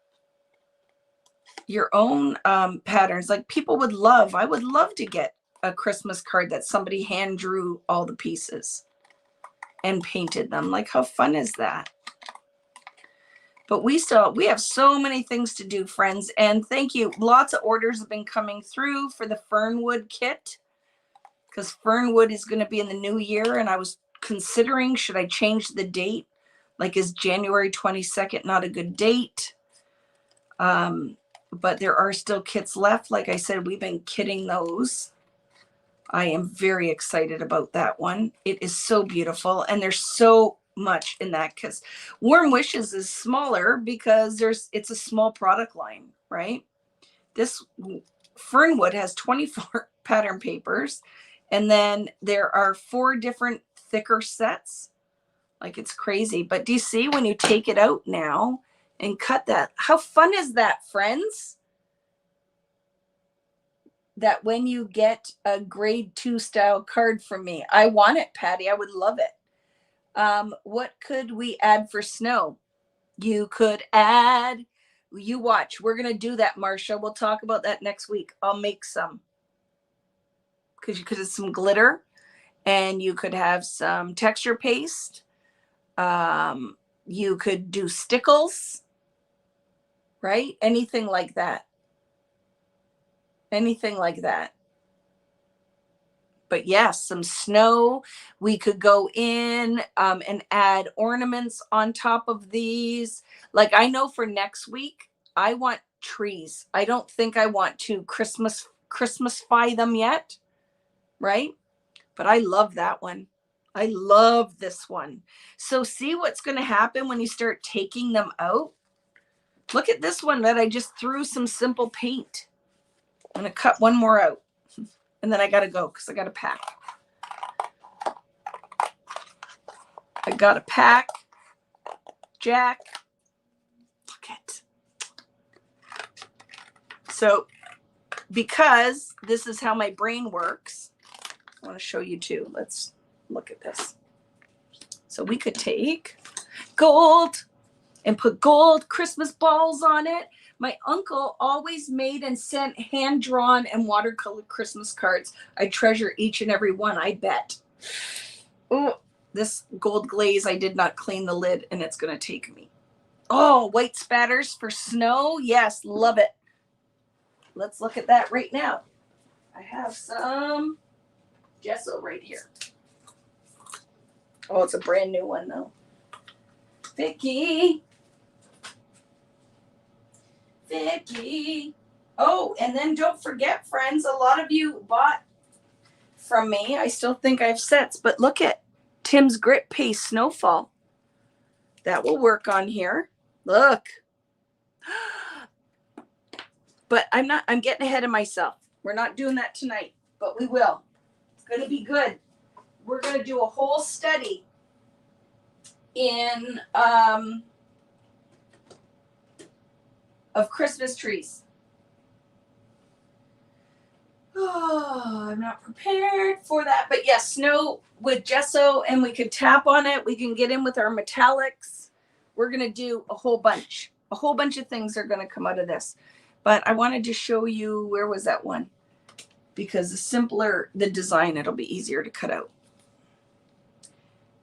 patterns. Like people would love, I would love to get a Christmas card that somebody hand drew all the pieces and painted them. Like how fun is that? But we have so many things to do, friends. And thank you. Lots of orders have been coming through for the Fernwood kit because Fernwood is going to be in the new year. And I was considering, should I change the date? Like, is January 22nd not a good date? But there are still kits left. Like I said, we've been kitting those. I am very excited about that one. It is so beautiful. And there's so much in that because Warm Wishes is smaller because it's a small product line, right? This Fernwood has 24 pattern papers. And then there are 4 different thicker sets. Like it's crazy. But do you see when you take it out now and cut that? How fun is that, friends? That when you get a grade 2 style card from me, I want it, Patty. I would love it. What could we add for snow? You could add, you watch. We're going to do that, Marcia. We'll talk about that next week. I'll make some. Because you could have some glitter and you could have some texture paste. You could do stickles, right? Anything like that. Anything like that. But yes, some snow. We could go in and add ornaments on top of these. Like I know for next week, I want trees. I don't think I want to Christmasify them yet, right? But I love that one. I love this one. So see what's going to happen when you start taking them out. Look at this one that I just threw some simple paint. I'm going to cut one more out. And then I got to go because I got to pack. I got to pack. Jack. Look at. So because this is how my brain works, I want to show you too. Let's look at this. So we could take gold and put gold Christmas balls on it. My uncle always made and sent hand-drawn and watercolor Christmas cards. I treasure each and every one, I bet. Oh, this gold glaze, I did not clean the lid, and it's going to take me. Oh, white spatters for snow. Yes, love it. Let's look at that right now. I have some gesso right here. Oh, it's a brand new one, though. Vicky. Oh, and then don't forget, friends, a lot of you bought from me. I still think I have sets, but look at Tim's Grit Paste Snowfall. That will work on here. Look. But I'm getting ahead of myself. We're not doing that tonight, but we will. It's going to be good. We're going to do a whole study in of Christmas trees. Oh, I'm not prepared for that. But yes, snow with gesso, and we could tap on it. We can get in with our metallics. We're going to do a whole bunch. A whole bunch of things are going to come out of this. But I wanted to show you, where was that one? Because the simpler the design, it'll be easier to cut out.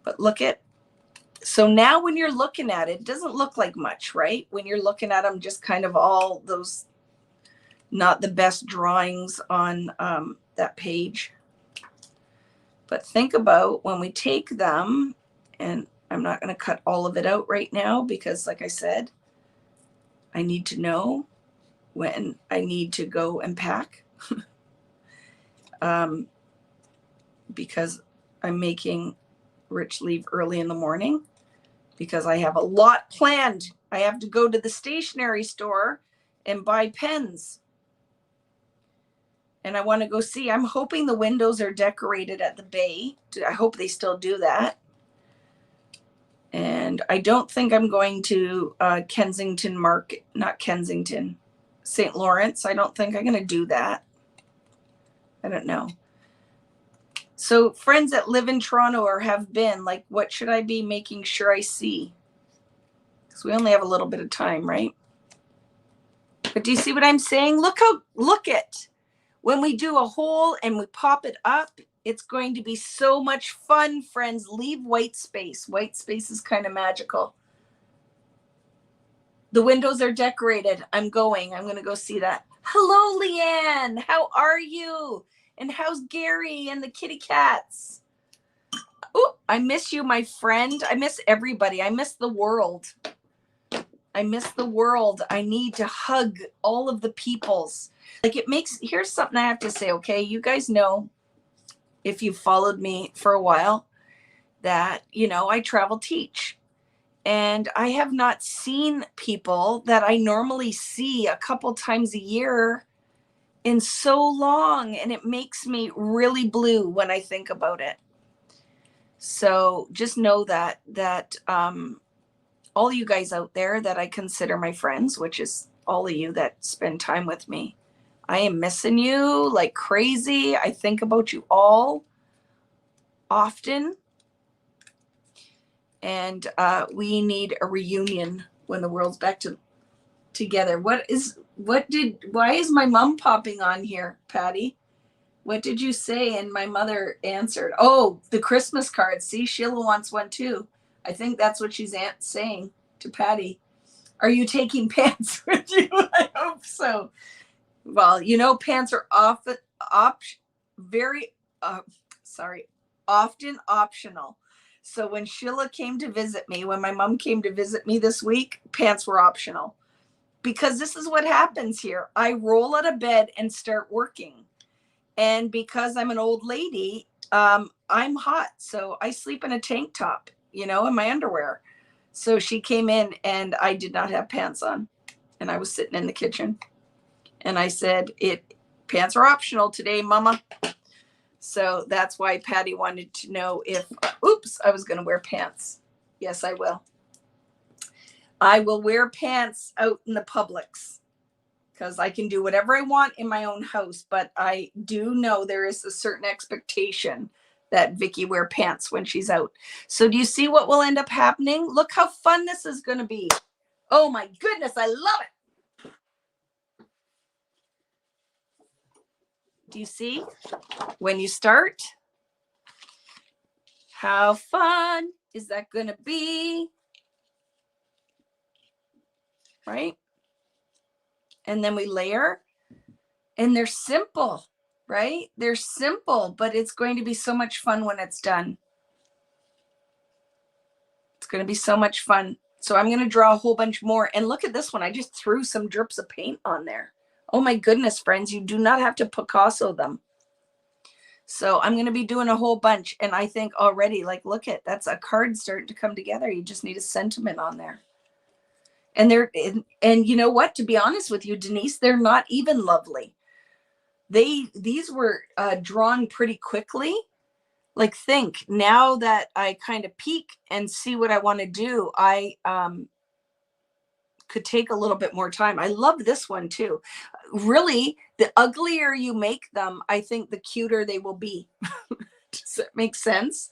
But look at, so now when you're looking at it, it doesn't look like much, right? When you're looking at them, just kind of all those, not the best drawings on that page. But think about when we take them, and I'm not going to cut all of it out right now because, like I said, I need to know when I need to go and pack. because I'm making Rich leave early in the morning because I have a lot planned. I have to go to the stationery store and buy pens. And I want to go see. I'm hoping the windows are decorated at the bay. I hope they still do that. And I don't think I'm going to Kensington Market, not Kensington, St. Lawrence. I don't think I'm going to do that. I don't know. So friends that live in Toronto or have been, like, what should I be making sure I see? Because we only have a little bit of time, right? But do you see what I'm saying? Look it. When we do a hole and we pop it up, it's going to be so much fun, friends. Leave white space. White space is kind of magical. The windows are decorated. I'm going to go see that. Hello, Leanne. How are you? And how's Gary and the kitty cats? Oh, I miss you, my friend. I miss everybody. I miss the world. I miss the world. I need to hug all of the peoples. Like, it makes, here's something I have to say, okay? You guys know, if you've followed me for a while, that, you know, I travel teach. And I have not seen people that I normally see a couple times a year in so long. And it makes me really blue when I think about it. So just know that all you guys out there that I consider my friends, which is all of you that spend time with me, I am missing you like crazy. I think about you all often. And we need a reunion when the world's back together. Why is my mom popping on here, Patty? What did you say? And my mother answered, oh, the Christmas card. See, Sheila wants one too. I think that's what she's saying to Patty. Are you taking pants with you? I hope so. Well, you know, pants are often optional. So when Sheila came to visit me, when my mom came to visit me this week, pants were optional. Because this is what happens here. I roll out of bed and start working. And because I'm an old lady, I'm hot. So I sleep in a tank top, you know, in my underwear. So she came in and I did not have pants on. And I was sitting in the kitchen. And I said, pants are optional today, Mama. So that's why Patty wanted to know if, I was going to wear pants. Yes, I will. I will wear pants out in the Publix because I can do whatever I want in my own house. But I do know there is a certain expectation that Vicky wear pants when she's out. So do you see what will end up happening? Look how fun this is going to be. Oh my goodness, I love it. Do you see? When you start, how fun is that going to be? Right? And then we layer, and they're simple, right? They're simple, but it's going to be so much fun when it's done. It's going to be so much fun. So I'm going to draw a whole bunch more. And look at this one. I just threw some drips of paint on there. Oh my goodness, friends, you do not have to Picasso them. So I'm going to be doing a whole bunch. And I think already, like, look at, that's a card starting to come together. You just need a sentiment on there. And and you know what, to be honest with you, Denise, they're not even lovely. These were drawn pretty quickly. Like, think now that I kind of peek and see what I want to do, I could take a little bit more time. I love this one too. Really, the uglier you make them, I think the cuter they will be. Does that make sense?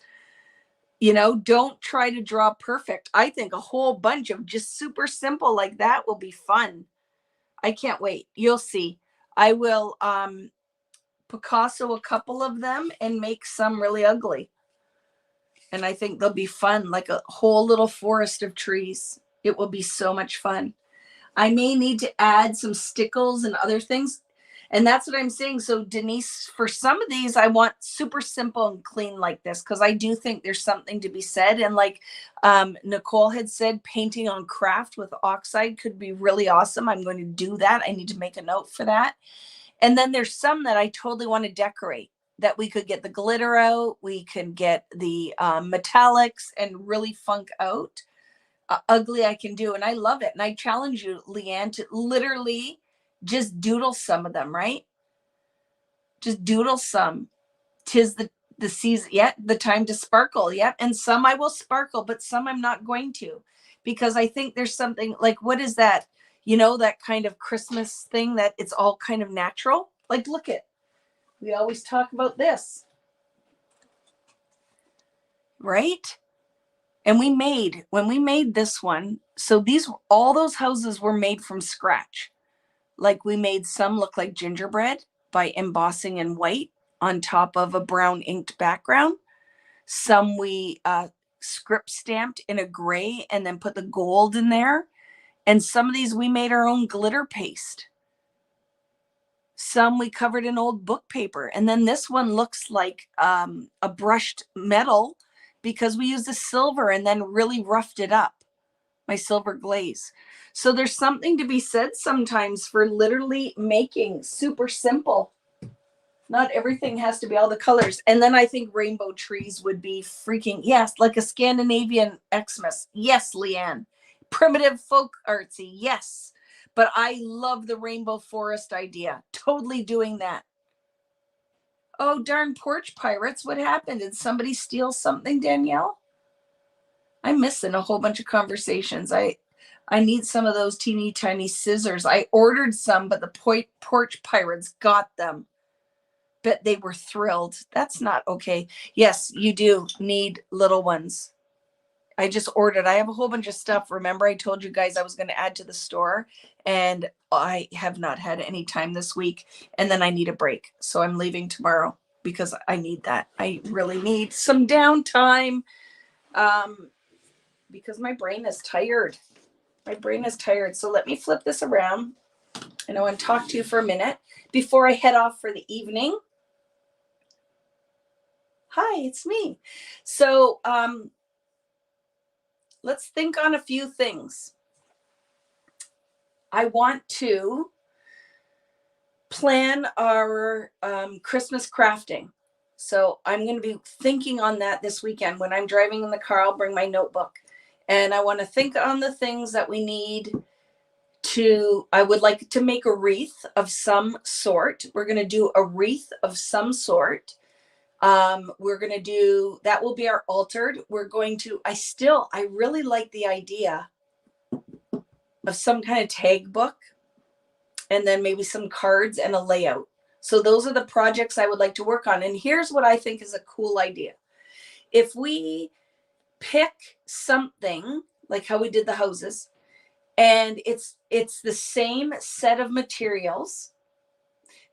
You know, don't try to draw perfect. I think a whole bunch of just super simple like that will be fun. I can't wait. You'll see. I will Picasso a couple of them and make some really ugly. And I think they'll be fun, like a whole little forest of trees. It will be so much fun. I may need to add some stickles and other things. And that's what I'm saying. So Denise, for some of these, I want super simple and clean like this, because I do think there's something to be said. And like Nicole had said, painting on craft with oxide could be really awesome. I'm going to do that. I need to make a note for that. And then there's some that I totally want to decorate. that we could get the glitter out, we could get the metallics and really funk out. Ugly I can do, and I love it. And I challenge you, Leanne, to literally just doodle some of them, right? Just doodle some. 'Tis the season, yet the time to sparkle. Yep. And some I will sparkle, but some I'm not going to, because I think there's something like, what is that? You know, that kind of Christmas thing that it's all kind of natural. Like, look at, we always talk about this, right? And when we made this one, so all those houses were made from scratch. Like, we made some look like gingerbread by embossing in white on top of a brown inked background. Some we script stamped in a gray and then put the gold in there. And some of these we made our own glitter paste. Some we covered in old book paper. And then this one looks like a brushed metal because we used the silver and then really roughed it up, my silver glaze. So there's something to be said sometimes for literally making super simple. Not everything has to be all the colors. And then I think rainbow trees would be freaking, yes, like a Scandinavian Xmas. Yes, Leanne. Primitive folk artsy. Yes. But I love the rainbow forest idea. Totally doing that. Oh, darn porch pirates. What happened? Did somebody steal something, Danielle? I'm missing a whole bunch of conversations. I need some of those teeny tiny scissors. I ordered some, but the porch pirates got them. But they were thrilled. That's not okay. Yes, you do need little ones. I just ordered. I have a whole bunch of stuff. Remember, I told you guys I was going to add to the store, and I have not had any time this week. And then I need a break. So I'm leaving tomorrow because I need that. I really need some downtime because my brain is tired. My brain is tired. So let me flip this around. And I want to talk to you for a minute before I head off for the evening. Hi, it's me. So let's think on a few things. I want to plan our Christmas crafting. So I'm going to be thinking on that this weekend. When I'm driving in the car, I'll bring my notebook. And I want to think on the things that we need to, I would like to make a wreath of some sort. We're going to do a wreath of some sort. We're going to do, that will be our altered. We're going to, I really like the idea of some kind of tag book and then maybe some cards and a layout. So those are the projects I would like to work on. And here's what I think is a cool idea. If we pick something like how we did the houses, and it's the same set of materials,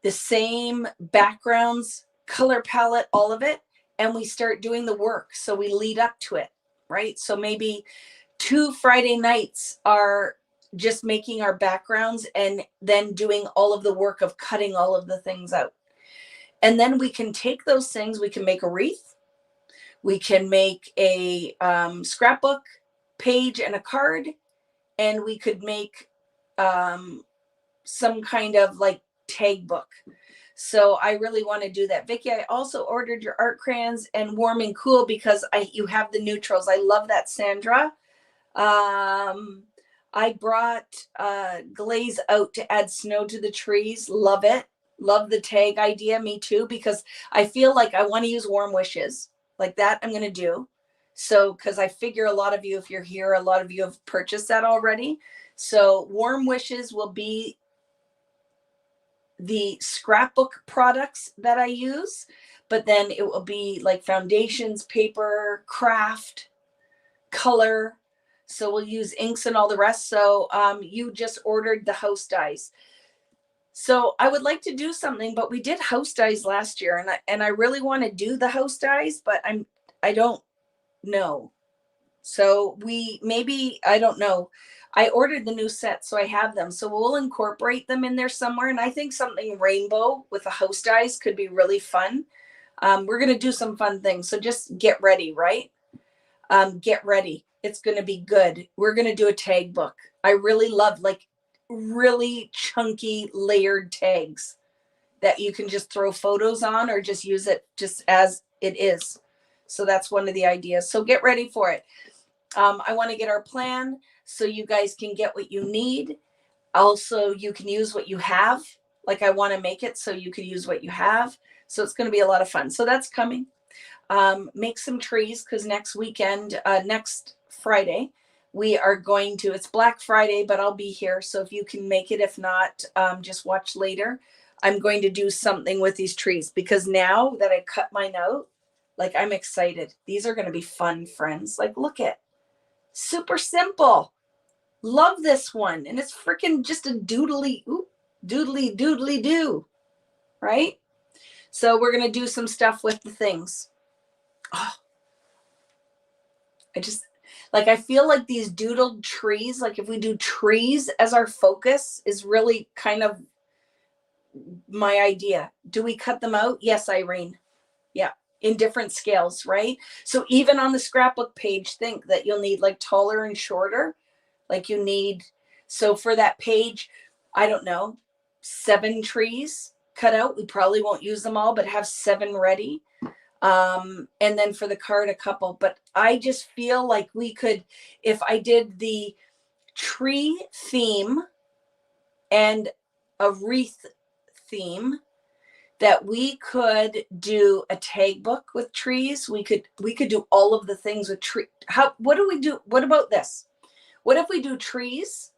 the same backgrounds, color palette, all of it, and we start doing the work. So we lead up to it, right? So maybe 2 Friday nights are just making our backgrounds and then doing all of the work of cutting all of the things out. And then we can take those things, we can make a wreath, we can make a scrapbook page and a card, and we could make some kind of like tag book. So I really want to do that. Vicki, I also ordered your art crayons and warm and cool because you have the neutrals. I love that, Sandra. I brought glaze out to add snow to the trees. Love it. Love the tag idea. Me too, because I feel like I want to use warm wishes like that. I'm going to do. So, because I figure a lot of you, if you're here, a lot of you have purchased that already. So warm wishes will be the scrapbook products that I use, but then it will be like foundations, paper, craft, color. So we'll use inks and all the rest. So you just ordered the house dies. So I would like to do something, but we did house dies last year, and I really want to do the house dies, but I don't know. So I don't know. I ordered the new set, so I have them. So we'll incorporate them in there somewhere. And I think something rainbow with the house dies could be really fun. We're going to do some fun things. So just get ready, right? Get ready. It's going to be good. We're going to do a tag book. I really love like really chunky layered tags. that you can just throw photos on or just use it just as it is. So that's one of the ideas. So get ready for it. I want to get our plan so you guys can get what you need. Also, you can use what you have. Like I want to make it so you can use what you have. So it's going to be a lot of fun. So that's coming. Make some trees because next weekend, next Friday, we are going to, it's Black Friday, but I'll be here. So if you can make it, if not, just watch later. I'm going to do something with these trees because now that I cut mine out, like I'm excited. These are going to be fun, friends. Like, look at, super simple. Love this one. And it's freaking just a doodly, doodly do, right? So we're going to do some stuff with the things. Oh, I just, like, I feel like these doodled trees, like if we do trees as our focus is really kind of my idea. Do we cut them out? Yes, Irene. Yeah. In different scales, right? So even on the scrapbook page, think that you'll need like taller and shorter. Like you need, so for that page, I don't know, 7 trees cut out. We probably won't use them all, but have 7 ready. And then for the card, a couple. But I just feel like we could, if I did the tree theme and a wreath theme, that we could do a tag book with trees. We could do all of the things with tree. What do we do? What about this? What if we do trees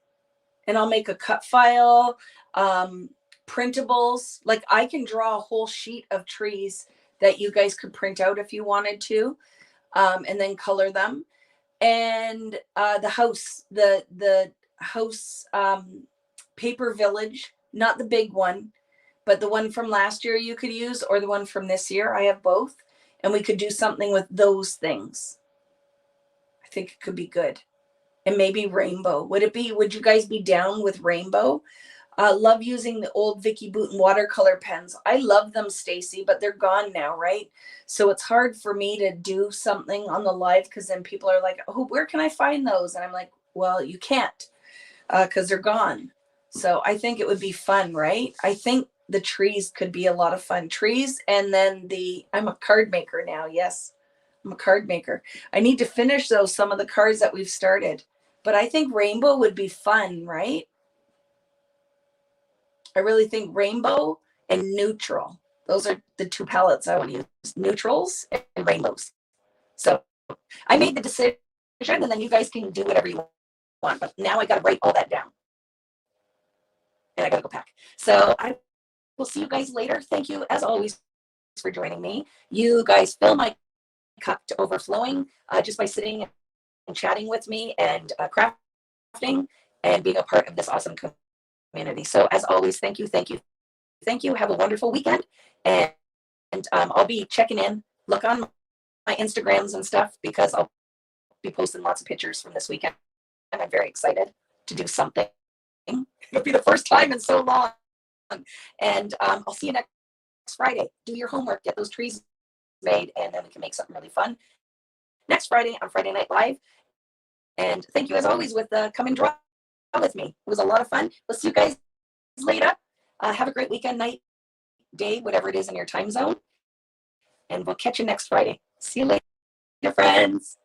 and I'll make a cut file, printables. Like I can draw a whole sheet of trees that you guys could print out if you wanted to, and then color them. And the house paper village, not the big one, but the one from last year you could use, or the one from this year. I have both. And we could do something with those things. I think it could be good. And maybe rainbow. Would you guys be down with rainbow? Love using the old Vicky Bouton watercolor pens. I love them, Stacy, but they're gone now, right? So it's hard for me to do something on the live because then people are like, oh, where can I find those? And I'm like, well, you can't because they're gone. So I think it would be fun, right? I think the trees could be a lot of fun. Trees, and then I'm a card maker now. Yes, I'm a card maker. I need to finish some of the cards that we've started. But I think rainbow would be fun, right? I really think rainbow and neutral. Those are the 2 palettes I want to use. Neutrals and rainbows. So I made the decision, and then you guys can do whatever you want. But now I got to write all that down. And I got to go pack. So I will see you guys later. Thank you, as always, for joining me. You guys fill my cup to overflowing just by sitting and chatting with me and crafting and being a part of this awesome community. So as always, thank you. Have a wonderful weekend. And I'll be checking in. Look on my Instagrams and stuff because I'll be posting lots of pictures from this weekend. And I'm very excited to do something. It'll be the first time in so long. And I'll see you next Friday. Do your homework, get those trees made, and then we can make something really fun next Friday on Friday Night Live. And thank you as always with come and draw with me. It was a lot of fun. We'll see you guys later. Have a great weekend, night, day, whatever it is in your time zone. And we'll catch you next Friday. See you later, friends.